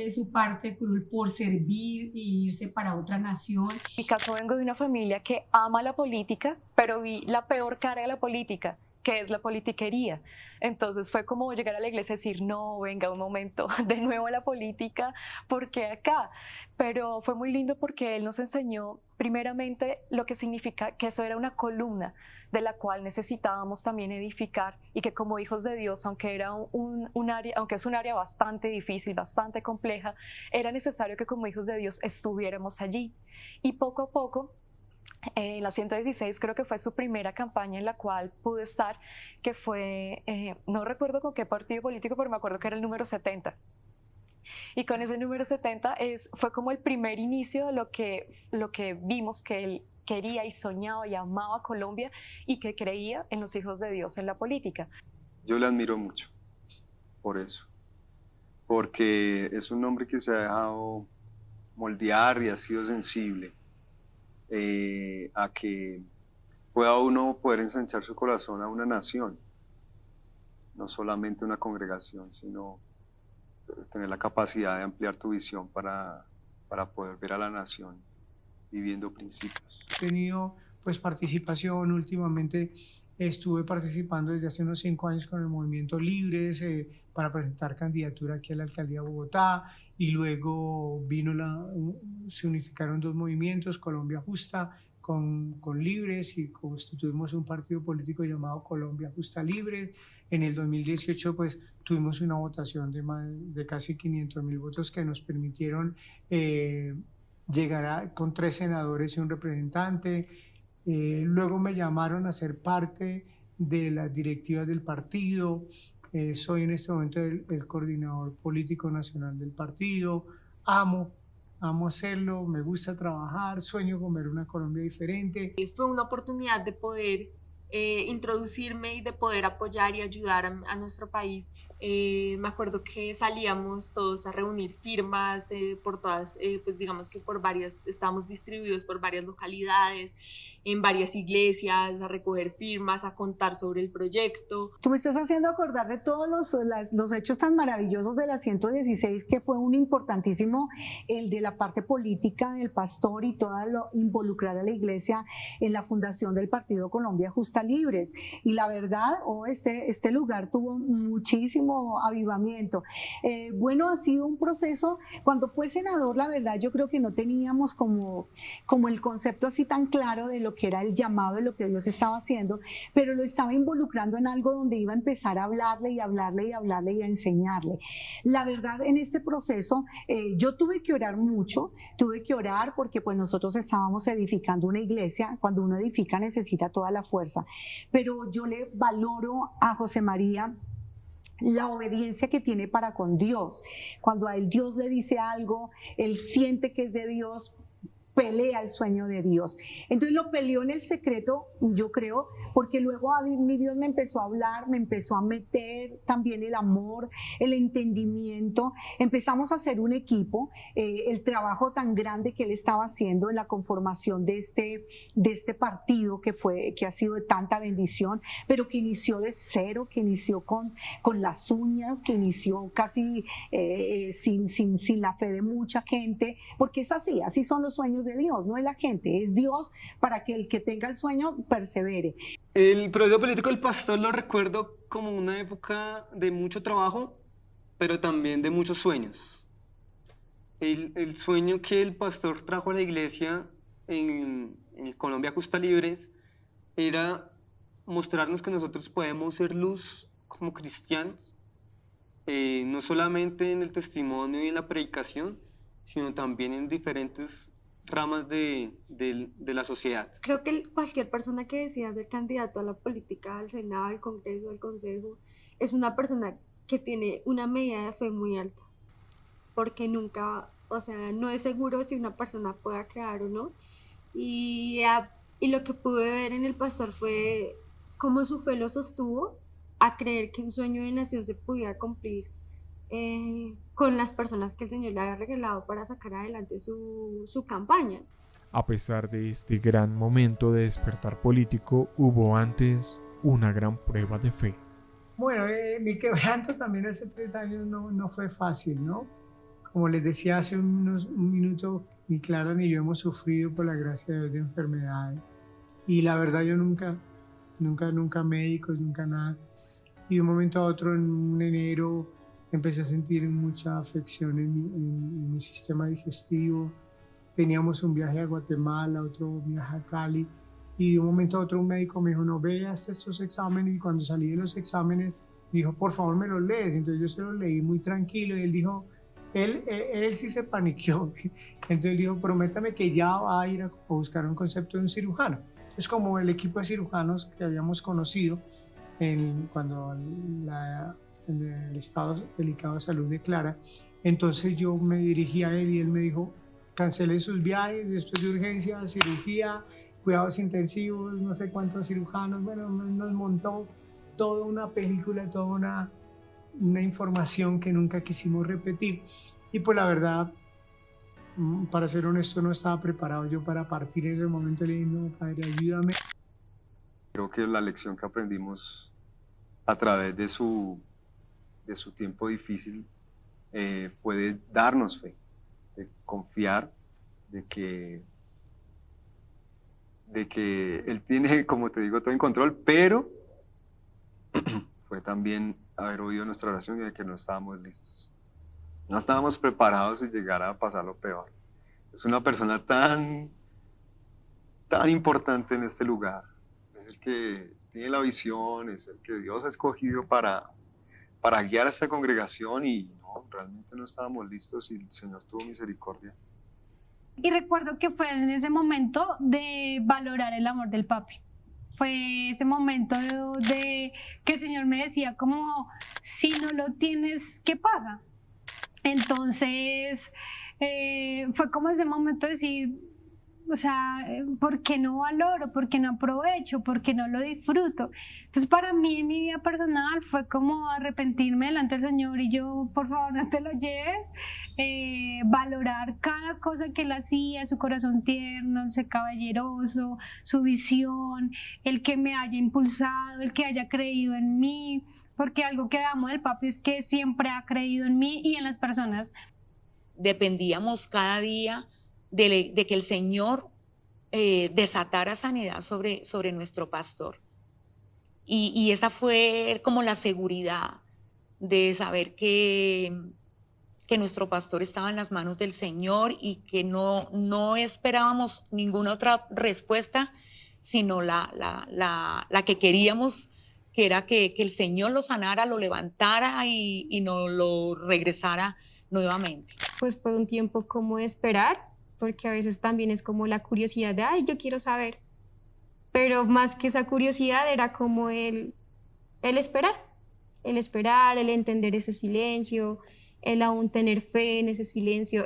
su parte cruel por servir e irse para otra nación. En mi caso vengo de una familia que ama la política, pero vi la peor cara de la política, qué es la politiquería. Entonces fue como llegar a la iglesia y decir, no, venga un momento, de nuevo a la política, ¿por qué acá? Pero fue muy lindo porque él nos enseñó primeramente lo que significa que eso era una columna de la cual necesitábamos también edificar, y que como hijos de Dios, aunque era un área, aunque es un área bastante difícil, bastante compleja, era necesario que como hijos de Dios estuviéramos allí. Y poco a poco, la 116 creo que fue su primera campaña en la cual pude estar, que fue, no recuerdo con qué partido político, pero me acuerdo que era el número 70. Y con ese número 70 fue como el primer inicio de lo que vimos que él quería y soñaba y amaba Colombia, y que creía en los hijos de Dios en la política. Yo le admiro mucho por eso, porque es un hombre que se ha dejado moldear y ha sido sensible a que pueda uno poder ensanchar su corazón a una nación, no solamente una congregación, sino tener la capacidad de ampliar tu visión para poder ver a la nación viviendo principios. He tenido pues participación, últimamente estuve participando desde hace unos 5 años con el Movimiento Libres para presentar candidatura aquí a la Alcaldía de Bogotá, y luego se unificaron 2 movimientos, Colombia Justa con Libres, y constituimos un partido político llamado Colombia Justa Libres. En el 2018 pues tuvimos una votación de casi 500.000 votos que nos permitieron llegar con 3 senadores y un representante. Luego me llamaron a ser parte de las directivas del partido. Soy en este momento el coordinador político nacional del partido. Amo hacerlo, me gusta trabajar, sueño con ver una Colombia diferente. Fue una oportunidad de poder introducirme y de poder apoyar y ayudar a nuestro país. Me acuerdo que salíamos todos a reunir firmas por todas, pues digamos que estábamos distribuidos por varias localidades, en varias iglesias, a recoger firmas, a contar sobre el proyecto. Tú me estás haciendo acordar de todos los hechos tan maravillosos de la 116, que fue un importantísimo, el de la parte política del pastor y todo lo involucrar a la iglesia en la fundación del Partido Colombia Justa Libres. Y la verdad, este lugar tuvo muchísimo avivamiento. Bueno, ha sido un proceso. Cuando fue senador, la verdad, yo creo que no teníamos como el concepto así tan claro de lo que era el llamado, de lo que Dios estaba haciendo, pero lo estaba involucrando en algo donde iba a empezar a hablarle y hablarle y hablarle y a enseñarle. La verdad, en este proceso yo tuve que orar mucho, porque pues nosotros estábamos edificando una iglesia. Cuando uno edifica necesita toda la fuerza, pero yo le valoro a José María la obediencia que tiene para con Dios. Cuando a él Dios le dice algo, él siente que es de Dios, pelea el sueño de Dios. Entonces lo peleó en el secreto, yo creo, porque luego mi Dios me empezó a hablar, me empezó a meter también el amor, el entendimiento. Empezamos a hacer un equipo, el trabajo tan grande que él estaba haciendo en la conformación de este partido que ha sido de tanta bendición, pero que inició de cero, que inició con las uñas, que inició casi sin la fe de mucha gente, porque es así son los sueños de Dios, no es la gente, es Dios para que el que tenga el sueño persevere. El proceso político del pastor lo recuerdo como una época de mucho trabajo, pero también de muchos sueños. El sueño que el pastor trajo a la iglesia en Colombia Justa Libres era mostrarnos que nosotros podemos ser luz como cristianos, no solamente en el testimonio y en la predicación, sino también en diferentes ramas de la sociedad. Creo que cualquier persona que decida ser candidato a la política, al Senado, al Congreso, al Consejo, es una persona que tiene una medida de fe muy alta, porque nunca, no es seguro si una persona pueda quedar o no, y lo que pude ver en el pastor fue cómo su fe lo sostuvo a creer que un sueño de nación se podía cumplir con las personas que el Señor le había regalado para sacar adelante su campaña. A pesar de este gran momento de despertar político, hubo antes una gran prueba de fe. Bueno, mi quebranto también hace 3 años no fue fácil, ¿no? Como les decía hace un minuto, ni Clara ni yo hemos sufrido por la gracia de Dios de enfermedades. Y la verdad yo nunca nunca médicos, nunca nada. Y de un momento a otro, en enero, empecé a sentir mucha afección en mi sistema digestivo. Teníamos un viaje a Guatemala, otro viaje a Cali, y de un momento a otro un médico me dijo, no, veas estos exámenes, y cuando salí de los exámenes, dijo, por favor me los lees. Entonces yo se los leí muy tranquilo, y él dijo, él sí se paniqueó. Entonces dijo, prométame que ya va a ir a buscar un concepto de un cirujano. Es como el equipo de cirujanos que habíamos conocido cuando el estado delicado de salud de Clara. Entonces yo me dirigí a él y él me dijo, cancele sus viajes, esto es de urgencia, cirugía, cuidados intensivos, no sé cuántos cirujanos. Bueno, nos montó toda una película, toda una información que nunca quisimos repetir. Y pues la verdad, para ser honesto, no estaba preparado yo para partir en ese momento. Le dije, no, padre, ayúdame. Creo que la lección que aprendimos a través de su tiempo difícil fue de darnos fe, de confiar, de que Él tiene, como te digo, todo en control, pero fue también haber oído nuestra oración y de que no estábamos listos. No estábamos preparados y llegar a pasar lo peor. Es una persona tan importante en este lugar. Es el que tiene la visión, es el que Dios ha escogido para guiar a esta congregación, y no, realmente no estábamos listos, y el Señor tuvo misericordia. Y recuerdo que fue en ese momento de valorar el amor del papi. Fue ese momento de que el Señor me decía como, si no lo tienes, ¿qué pasa? Entonces fue como ese momento de decir, o sea, ¿por qué no valoro? ¿Por qué no aprovecho? ¿Por qué no lo disfruto? Entonces para mí en mi vida personal fue como arrepentirme delante del Señor y yo, por favor, no te lo lleves. Valorar cada cosa que él hacía, su corazón tierno, ese caballeroso, su visión, el que me haya impulsado, el que haya creído en mí, porque algo que amo del papi es que siempre ha creído en mí y en las personas. Dependíamos cada día de que el Señor desatara sanidad sobre nuestro pastor. Y esa fue como la seguridad de saber que nuestro pastor estaba en las manos del Señor y que no esperábamos ninguna otra respuesta, sino la que queríamos, que era que el Señor lo sanara, lo levantara y nos lo regresara nuevamente. Pues fue un tiempo como de esperar, porque a veces también es como la curiosidad de, ay, yo quiero saber. Pero más que esa curiosidad era como el esperar, el entender ese silencio, el aún tener fe en ese silencio.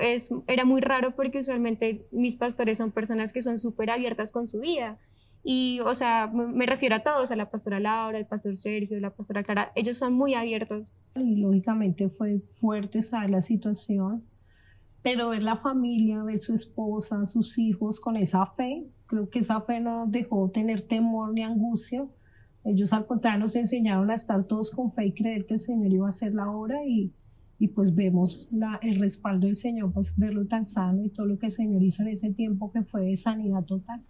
Era muy raro porque usualmente mis pastores son personas que son súper abiertas con su vida. Y, o sea, me refiero a todos, a la pastora Laura, al pastor Sergio, la pastora Clara, ellos son muy abiertos. Y lógicamente fue fuerte saber la situación, pero ver la familia, ver su esposa, sus hijos con esa fe, creo que esa fe no nos dejó tener temor ni angustia. Ellos al contrario nos enseñaron a estar todos con fe y creer que el Señor iba a hacer la obra, y pues vemos el respaldo del Señor, pues verlo tan sano y todo lo que el Señor hizo en ese tiempo, que fue de sanidad total.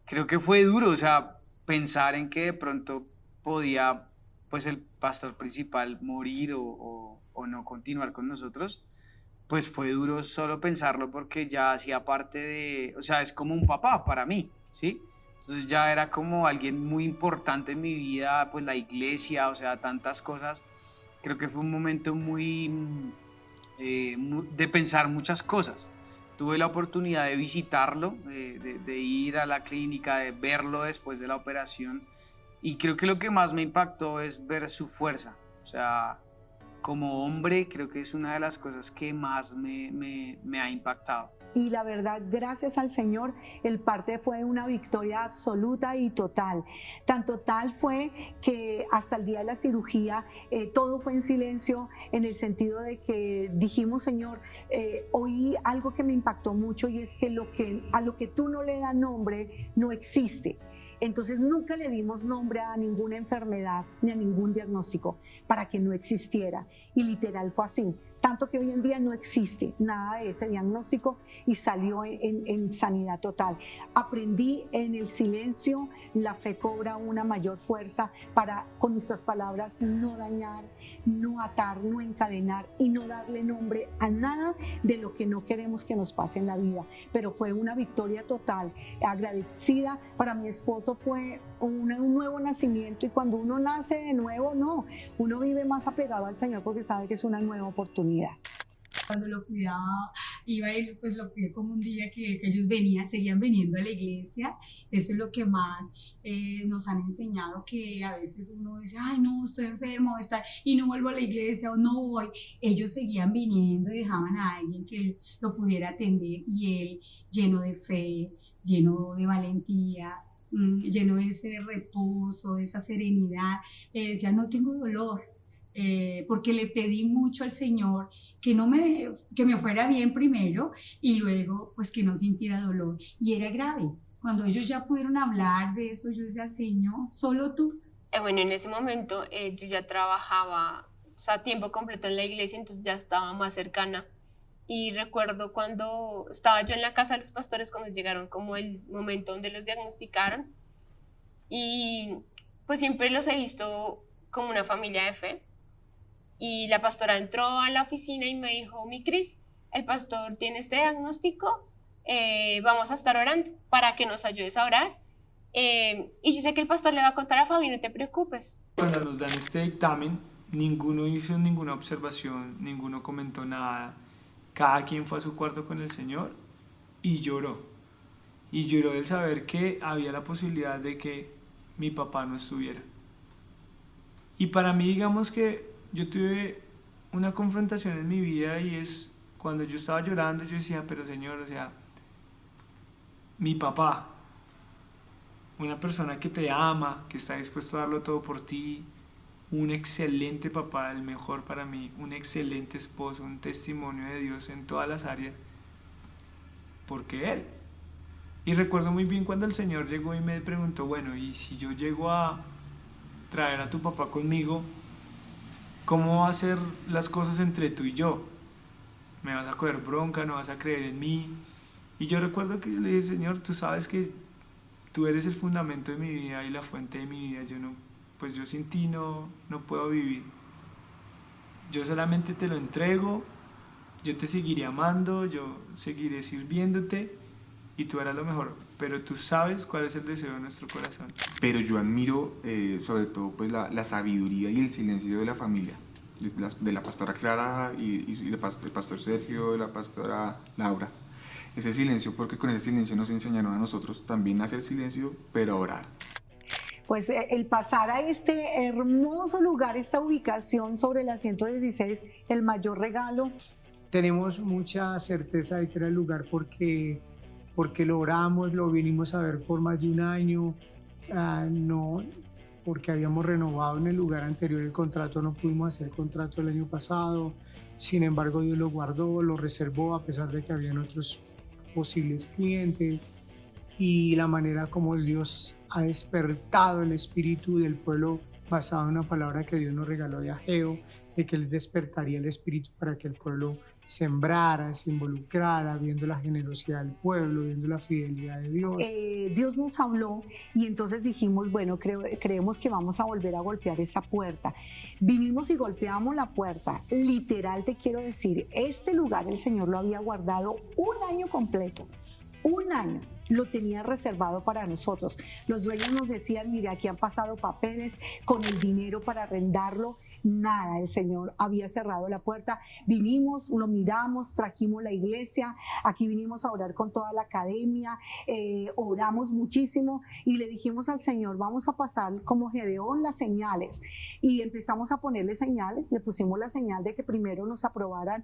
Creo que fue duro, o sea, pensar en que de pronto podía, pues, el pastor principal morir o no continuar con nosotros, pues fue duro solo pensarlo, porque ya hacía parte de, o sea, es como un papá para mí, ¿sí? Entonces ya era como alguien muy importante en mi vida, pues la iglesia, o sea, tantas cosas. Creo que fue un momento muy de pensar muchas cosas. Tuve la oportunidad de visitarlo, de ir a la clínica, de verlo después de la operación, y creo que lo que más me impactó es ver su fuerza. O sea, como hombre, creo que es una de las cosas que más me ha impactado. Y la verdad, gracias al Señor, el parte fue una victoria absoluta y total. Tan total fue que hasta el día de la cirugía todo fue en silencio, en el sentido de que dijimos, Señor, oí algo que me impactó mucho, y es que a lo que tú no le das nombre no existe. Entonces nunca le dimos nombre a ninguna enfermedad ni a ningún diagnóstico para que no existiera. Y literal fue así. tanto que hoy en día no existe nada de ese diagnóstico y salió en sanidad total. Aprendí en el silencio, la fe cobra una mayor fuerza para, con nuestras palabras, no dañar, no atar, no encadenar y no darle nombre a nada de lo que no queremos que nos pase en la vida. Pero fue una victoria total, agradecida. Para mi esposo fue un nuevo nacimiento, y cuando uno nace de nuevo, no, uno vive más apegado al Señor porque sabe que es una nueva oportunidad. Cuando lo cuidaba, iba y pues lo cuidé como un día que ellos seguían viniendo a la iglesia. Eso es lo que más nos han enseñado, que a veces uno dice, ay no, estoy enfermo, y no vuelvo a la iglesia o no voy. Ellos seguían viniendo y dejaban a alguien que lo pudiera atender, y él, lleno de fe, lleno de valentía, lleno de ese reposo, de esa serenidad, decía, no tengo dolor. Porque le pedí mucho al Señor que me fuera bien primero, y luego pues que no sintiera dolor, y era grave. Cuando ellos ya pudieron hablar de eso, yo decía, Señor, solo tú. Bueno, en ese momento yo ya trabajaba, o sea, tiempo completo en la iglesia, entonces ya estaba más cercana. Y recuerdo cuando estaba yo en la casa de los pastores, cuando llegaron como el momento donde los diagnosticaron, y pues siempre los he visto como una familia de fe. Y la pastora entró a la oficina y me dijo, mi Cris, el pastor tiene este diagnóstico, vamos a estar orando para que nos ayudes a orar. Y yo sé que el pastor le va a contar a Fabi, no te preocupes. Cuando nos dan este dictamen, ninguno hizo ninguna observación, ninguno comentó nada. Cada quien fue a su cuarto con el Señor y lloró. Y lloró del saber que había la posibilidad de que mi papá no estuviera. Y para mí, digamos que yo tuve una confrontación en mi vida, y es cuando yo estaba llorando, yo decía, pero Señor, o sea, mi papá, una persona que te ama, que está dispuesto a darlo todo por ti, un excelente papá, el mejor para mí, un excelente esposo, un testimonio de Dios en todas las áreas, ¿por qué él? Y recuerdo muy bien cuando el Señor llegó y me preguntó, bueno, y si yo llego a traer a tu papá conmigo, ¿cómo va a ser las cosas entre tú y yo? ¿Me vas a coger bronca? ¿No vas a creer en mí? Y yo recuerdo que yo le dije, Señor, tú sabes que tú eres el fundamento de mi vida y la fuente de mi vida. Yo sin ti no puedo vivir. Yo solamente te lo entrego, yo te seguiré amando, yo seguiré sirviéndote, y tú harás lo mejor, pero tú sabes cuál es el deseo de nuestro corazón. Pero yo admiro sobre todo pues la sabiduría y el silencio de la familia, de la pastora Clara y del pastor Sergio, de la pastora Laura. Ese silencio, porque con ese silencio nos enseñaron a nosotros también a hacer silencio, pero a orar. Pues el pasar a este hermoso lugar, esta ubicación sobre la 116, el mayor regalo. Tenemos mucha certeza de que era el lugar porque lo oramos, lo vinimos a ver por más de un año, no porque habíamos renovado en el lugar anterior el contrato, no pudimos hacer contrato el año pasado. Sin embargo, Dios lo guardó, lo reservó a pesar de que habían otros posibles clientes, y la manera como Dios ha despertado el espíritu del pueblo basado en una palabra que Dios nos regaló de Ageo, de que Él despertaría el espíritu para que el pueblo sembrara, se involucrara, viendo la generosidad del pueblo, viendo la fidelidad de Dios. Dios nos habló, y entonces dijimos, bueno, creemos que vamos a volver a golpear esa puerta. Vinimos y golpeamos la puerta. Literal, te quiero decir, este lugar el Señor lo había guardado un año completo. Un año lo tenía reservado para nosotros. Los dueños nos decían, mire, aquí han pasado papeles con el dinero para arrendarlo. Nada, el Señor había cerrado la puerta. Vinimos, lo miramos, trajimos la iglesia, aquí vinimos a orar con toda la academia, oramos muchísimo y le dijimos al Señor, vamos a pasar como Gedeón las señales, y empezamos a ponerle señales. Le pusimos la señal de que primero nos aprobaran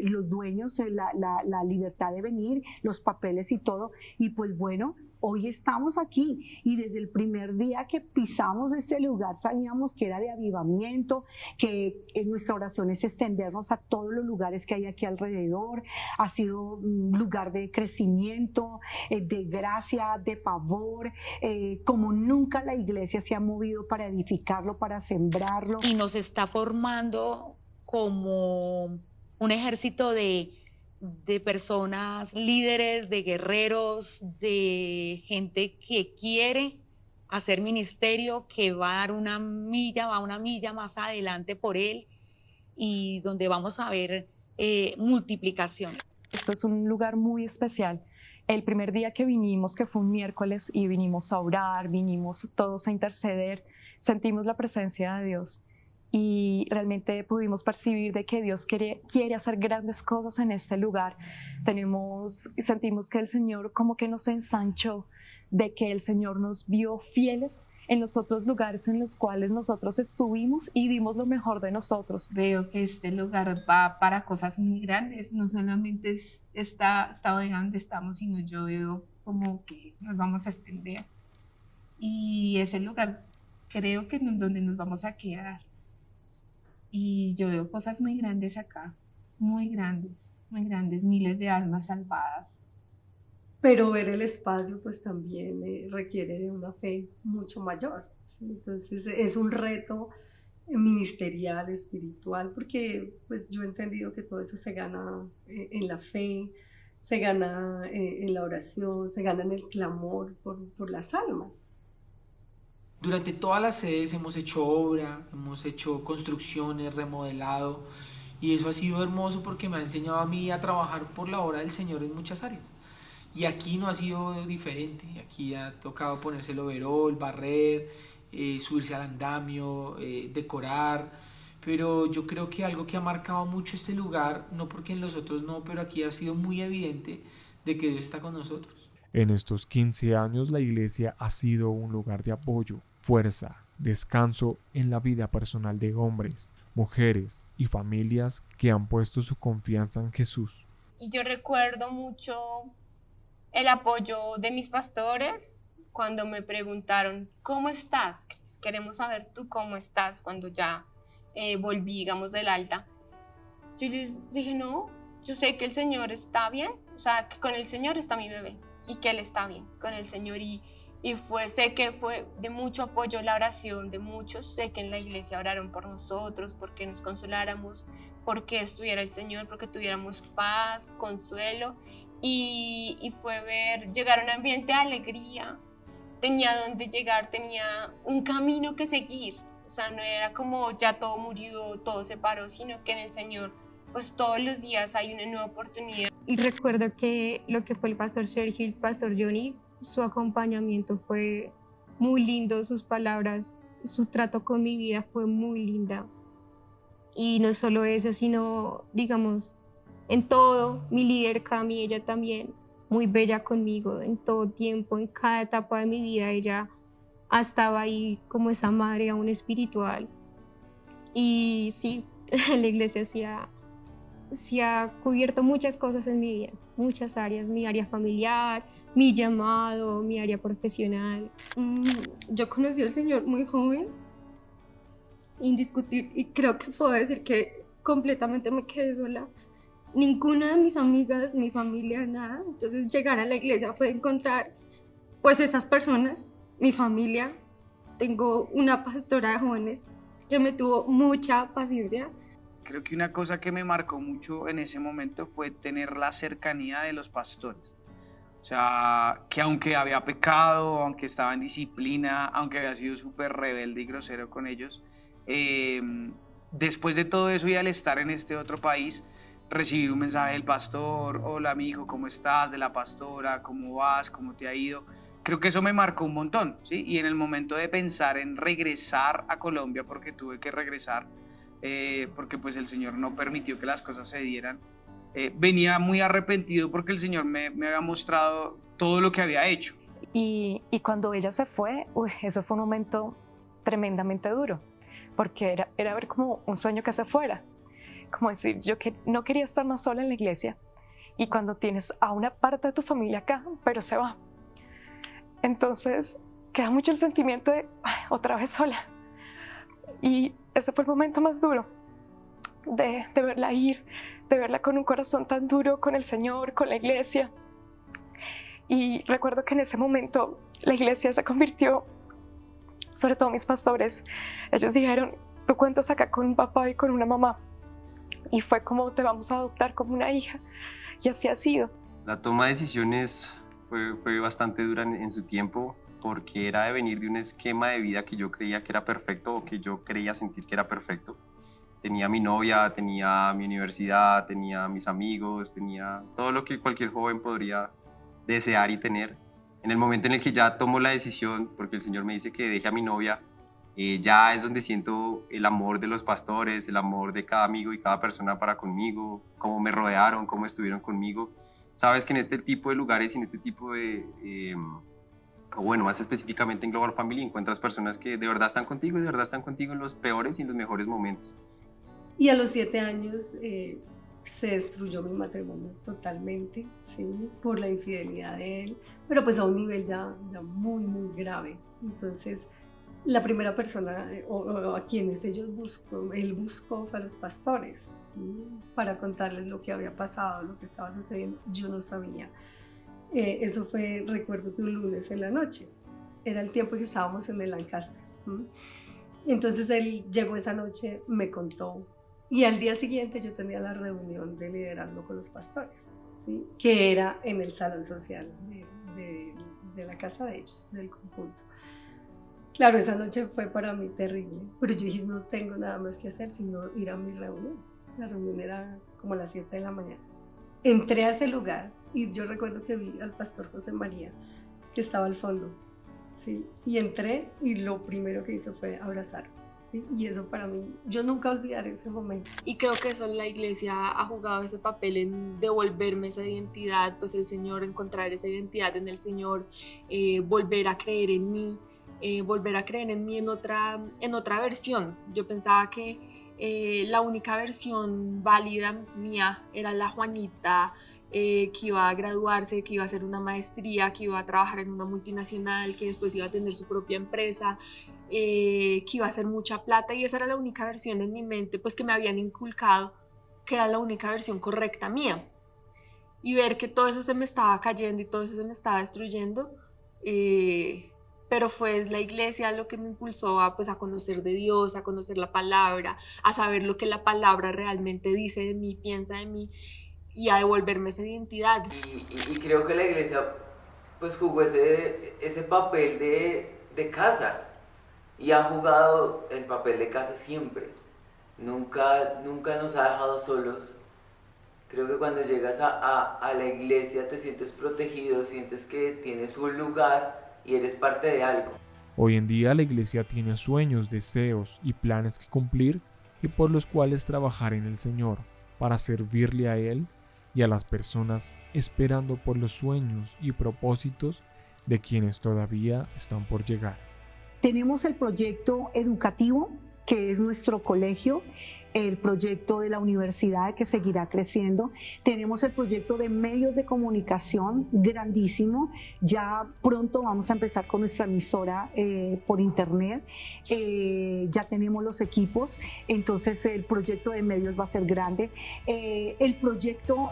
los dueños la libertad de venir, los papeles y todo, y pues bueno, hoy estamos aquí, y desde el primer día que pisamos este lugar sabíamos que era de avivamiento, que nuestra oración es extendernos a todos los lugares que hay aquí alrededor. Ha sido un lugar de crecimiento, de gracia, de favor, como nunca la iglesia se ha movido para edificarlo, para sembrarlo. Y nos está formando como un ejército de personas líderes, de guerreros, de gente que quiere hacer ministerio, que va a dar una milla más adelante por él, y donde vamos a ver multiplicación. Esto es un lugar muy especial. El primer día que vinimos, que fue un miércoles, y vinimos a orar, vinimos todos a interceder, sentimos la presencia de Dios y realmente pudimos percibir de que Dios quiere hacer grandes cosas en este lugar. Sentimos que el Señor como que nos ensanchó, de que el Señor nos vio fieles en los otros lugares en los cuales nosotros estuvimos y dimos lo mejor de nosotros. Veo que este lugar va para cosas muy grandes, no solamente es esta bodega donde estamos, sino yo veo como que nos vamos a extender. Y ese lugar creo que es donde nos vamos a quedar. Y yo veo cosas muy grandes acá, muy grandes, miles de almas salvadas. Pero ver el espacio pues también requiere de una fe mucho mayor, ¿sí? Entonces es un reto ministerial, espiritual, porque pues yo he entendido que todo eso se gana en la fe, se gana en la oración, se gana en el clamor por las almas. Durante todas las sedes hemos hecho obra, hemos hecho construcciones, remodelado, y eso ha sido hermoso porque me ha enseñado a mí a trabajar por la obra del Señor en muchas áreas. Y aquí no ha sido diferente, aquí ha tocado ponerse el overol, barrer, subirse al andamio, decorar, pero yo creo que algo que ha marcado mucho este lugar, no porque en los otros no, pero aquí ha sido muy evidente de que Dios está con nosotros. En estos 15 años la iglesia ha sido un lugar de apoyo, fuerza, descanso en la vida personal de hombres, mujeres y familias que han puesto su confianza en Jesús. Y yo recuerdo mucho el apoyo de mis pastores cuando me preguntaron, ¿cómo estás? Queremos saber tú cómo estás cuando ya volví, digamos, del alta. Yo les dije, no, yo sé que el Señor está bien, o sea, que con el Señor está mi bebé y que Él está bien con el Señor. Y sé que fue de mucho apoyo la oración de muchos, sé que en la iglesia oraron por nosotros, porque nos consoláramos, porque estuviera el Señor, porque tuviéramos paz, consuelo. Y fue llegar a un ambiente de alegría, tenía dónde llegar, tenía un camino que seguir, o sea, no era como ya todo murió, todo se paró, sino que en el Señor pues todos los días hay una nueva oportunidad. Y recuerdo que lo que fue el pastor Sergio y el pastor Johnny, su acompañamiento fue muy lindo, sus palabras, su trato con mi vida fue muy linda. Y no solo eso, sino, digamos, en todo, mi líder Cami, ella también, muy bella conmigo, en todo tiempo, en cada etapa de mi vida, ella estaba ahí como esa madre aún espiritual. Y sí, la iglesia sí ha cubierto muchas cosas en mi vida, muchas áreas, mi área familiar, mi llamado, mi área profesional. Yo conocí al Señor muy joven, indiscutible, y creo que puedo decir que completamente me quedé sola. Ninguna de mis amigas, mi familia, nada. Entonces llegar a la iglesia fue encontrar pues esas personas, mi familia. Tengo una pastora de jóvenes que me tuvo mucha paciencia. Creo que una cosa que me marcó mucho en ese momento fue tener la cercanía de los pastores. O sea, que aunque había pecado, aunque estaba en disciplina, aunque había sido súper rebelde y grosero con ellos, después de todo eso y al estar en este otro país, recibir un mensaje del pastor: hola mi hijo, ¿cómo estás? De la pastora, ¿cómo vas? ¿Cómo te ha ido? Creo que eso me marcó un montón, ¿sí? Y en el momento de pensar en regresar a Colombia, porque tuve que regresar, porque pues el Señor no permitió que las cosas se dieran, venía muy arrepentido porque el Señor me había mostrado todo lo que había hecho. Y cuando ella se fue, eso fue un momento tremendamente duro, porque era ver como un sueño que se fuera. Como decir, yo que no quería estar más sola en la iglesia, y cuando tienes a una parte de tu familia acá, pero se va, entonces queda mucho el sentimiento de otra vez sola. Y ese fue el momento más duro de verla ir, de verla con un corazón tan duro con el Señor, con la iglesia. Y recuerdo que en ese momento la iglesia se convirtió, sobre todo mis pastores, ellos dijeron: tú cuentas acá con un papá y con una mamá y fue como te vamos a adoptar como una hija y así ha sido. La toma de decisiones fue bastante dura en su tiempo porque era de venir de un esquema de vida que yo creía que era perfecto o que yo creía sentir que era perfecto. Tenía mi novia, tenía mi universidad, tenía mis amigos, tenía todo lo que cualquier joven podría desear y tener. En el momento en el que ya tomo la decisión, porque el Señor me dice que deje a mi novia, ya es donde siento el amor de los pastores, el amor de cada amigo y cada persona para conmigo, cómo me rodearon, cómo estuvieron conmigo. Sabes que en este tipo de lugares y en este tipo de, o bueno, más específicamente en Global Family, encuentras personas que de verdad están contigo y de verdad están contigo en los peores y en los mejores momentos. Y a los 7 años se destruyó mi matrimonio totalmente, ¿sí? Por la infidelidad de él, pero pues a un nivel ya muy, muy grave. Entonces, la primera persona o a quienes él buscó fue a los pastores, ¿sí? Para contarles lo que había pasado, lo que estaba sucediendo. Yo no sabía. Eso fue, recuerdo que un lunes en la noche, era el tiempo que estábamos en el Lancaster. Entonces él llegó esa noche, me contó, y al día siguiente yo tenía la reunión de liderazgo con los pastores, ¿sí? Que era en el salón social de la casa de ellos, del conjunto. Claro, esa noche fue para mí terrible, pero yo dije, no tengo nada más que hacer sino ir a mi reunión. La reunión era como a las 7 de la mañana. Entré a ese lugar y yo recuerdo que vi al pastor José María, que estaba al fondo, ¿sí? Y entré y lo primero que hizo fue abrazarme. ¿Sí? Y eso para mí, yo nunca olvidaré ese momento. Y creo que eso la iglesia ha jugado ese papel en devolverme esa identidad, pues el Señor, encontrar esa identidad en el Señor, volver a creer en mí, en otra versión. Yo pensaba que la única versión válida mía era la Juanita, que iba a graduarse, que iba a hacer una maestría, que iba a trabajar en una multinacional, que después iba a tener su propia empresa, que iba a hacer mucha plata, y esa era la única versión en mi mente, pues que me habían inculcado que era la única versión correcta mía, y ver que todo eso se me estaba cayendo y todo eso se me estaba destruyendo, pero fue la iglesia lo que me impulsó a conocer de Dios, a conocer la palabra, a saber lo que la palabra realmente dice de mí, piensa de mí, y a devolverme esa identidad. Y creo que la iglesia pues jugó ese papel de casa, y ha jugado el papel de casa siempre. Nunca nos ha dejado solos. Creo que cuando llegas a la iglesia te sientes protegido, sientes que tienes un lugar y eres parte de algo. Hoy en día la iglesia tiene sueños, deseos y planes que cumplir y por los cuales trabajar en el Señor para servirle a Él y a las personas esperando por los sueños y propósitos de quienes todavía están por llegar. Tenemos el proyecto educativo, que es nuestro colegio, el proyecto de la universidad que seguirá creciendo. Tenemos el proyecto de medios de comunicación grandísimo. Ya pronto vamos a empezar con nuestra emisora por internet. Ya tenemos los equipos, entonces el proyecto de medios va a ser grande. El proyecto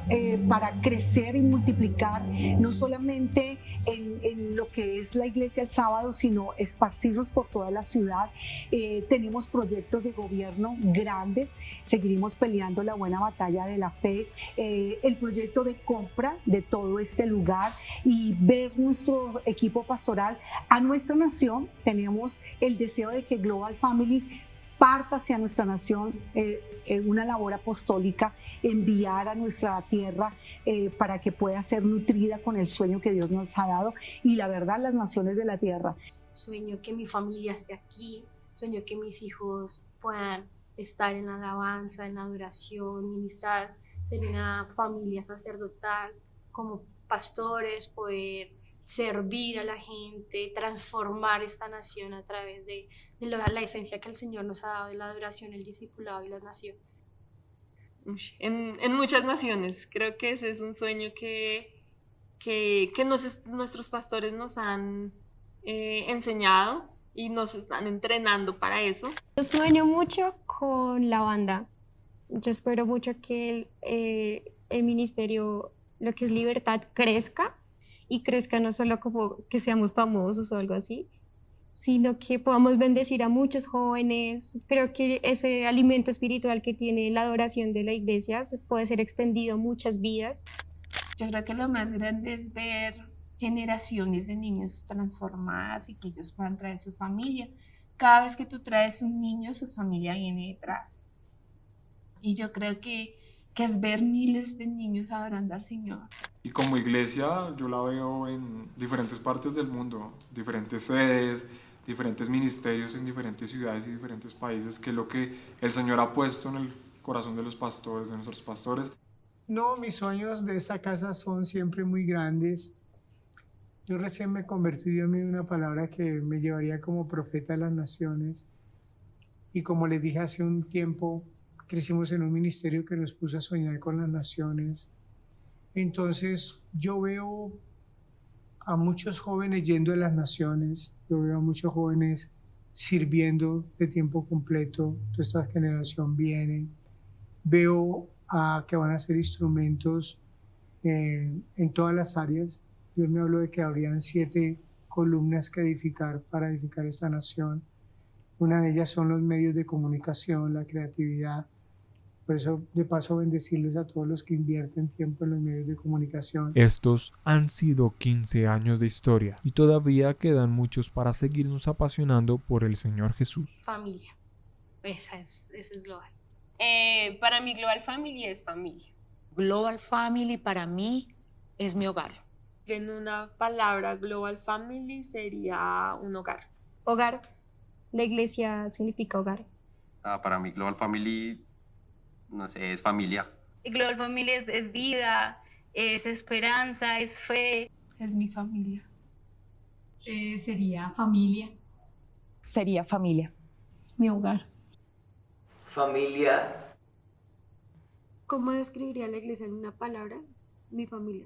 para crecer y multiplicar, no solamente en lo que es la iglesia el sábado, sino esparcirnos por toda la ciudad. Tenemos proyectos de gobierno grandes. Seguiremos peleando la buena batalla de la fe, el proyecto de compra de todo este lugar y ver nuestro equipo pastoral a nuestra nación. Tenemos el deseo de que Global Family parta hacia nuestra nación en una labor apostólica, enviar a nuestra tierra para que pueda ser nutrida con el sueño que Dios nos ha dado y la verdad las naciones de la tierra. Sueño que mi familia esté aquí, sueño que mis hijos puedan estar en la alabanza, en la adoración, ministrar, ser una familia sacerdotal, como pastores, poder servir a la gente, transformar esta nación a través de la esencia que el Señor nos ha dado de la adoración, el discipulado y la nación. En muchas naciones, creo que ese es un sueño que nuestros pastores nos han enseñado y nos están entrenando para eso. Yo sueño mucho con la banda. Yo espero mucho que el ministerio, lo que es Libertad, crezca y crezca no solo como que seamos famosos o algo así, sino que podamos bendecir a muchos jóvenes. Creo que ese alimento espiritual que tiene la adoración de la iglesia puede ser extendido a muchas vidas. Yo creo que lo más grande es ver generaciones de niños transformadas y que ellos puedan traer su familia. Cada vez que tú traes un niño, su familia viene detrás. Y yo creo que es ver miles de niños adorando al Señor. Y como iglesia yo la veo en diferentes partes del mundo, diferentes sedes, diferentes ministerios en diferentes ciudades y diferentes países, que es lo que el Señor ha puesto en el corazón de los pastores, de nuestros pastores. No, mis sueños de esta casa son siempre muy grandes. Yo recién me convertí, Dios mío, en una palabra que me llevaría como profeta de las naciones. Y como les dije hace un tiempo, crecimos en un ministerio que nos puso a soñar con las naciones. Entonces yo veo a muchos jóvenes yendo a las naciones, yo veo a muchos jóvenes sirviendo de tiempo completo, toda esta generación viene, veo a que van a ser instrumentos en todas las áreas. Dios me habló de que habrían 7 columnas que edificar para edificar esta nación. Una de ellas son los medios de comunicación, la creatividad. Por eso, de paso, bendecirles a todos los que invierten tiempo en los medios de comunicación. Estos han sido 15 años de historia y todavía quedan muchos para seguirnos apasionando por el Señor Jesús. Familia. Esa es global. Para mí Global Family es familia. Global Family para mí es mi hogar. En una palabra, Global Family sería un hogar. Hogar. La iglesia significa hogar. Para mí Global Family, no sé, es familia. Global Family es vida, es esperanza, es fe. Es mi familia. Sería familia. Sería familia. Mi hogar. Familia. ¿Cómo describiría la iglesia en una palabra? Mi familia.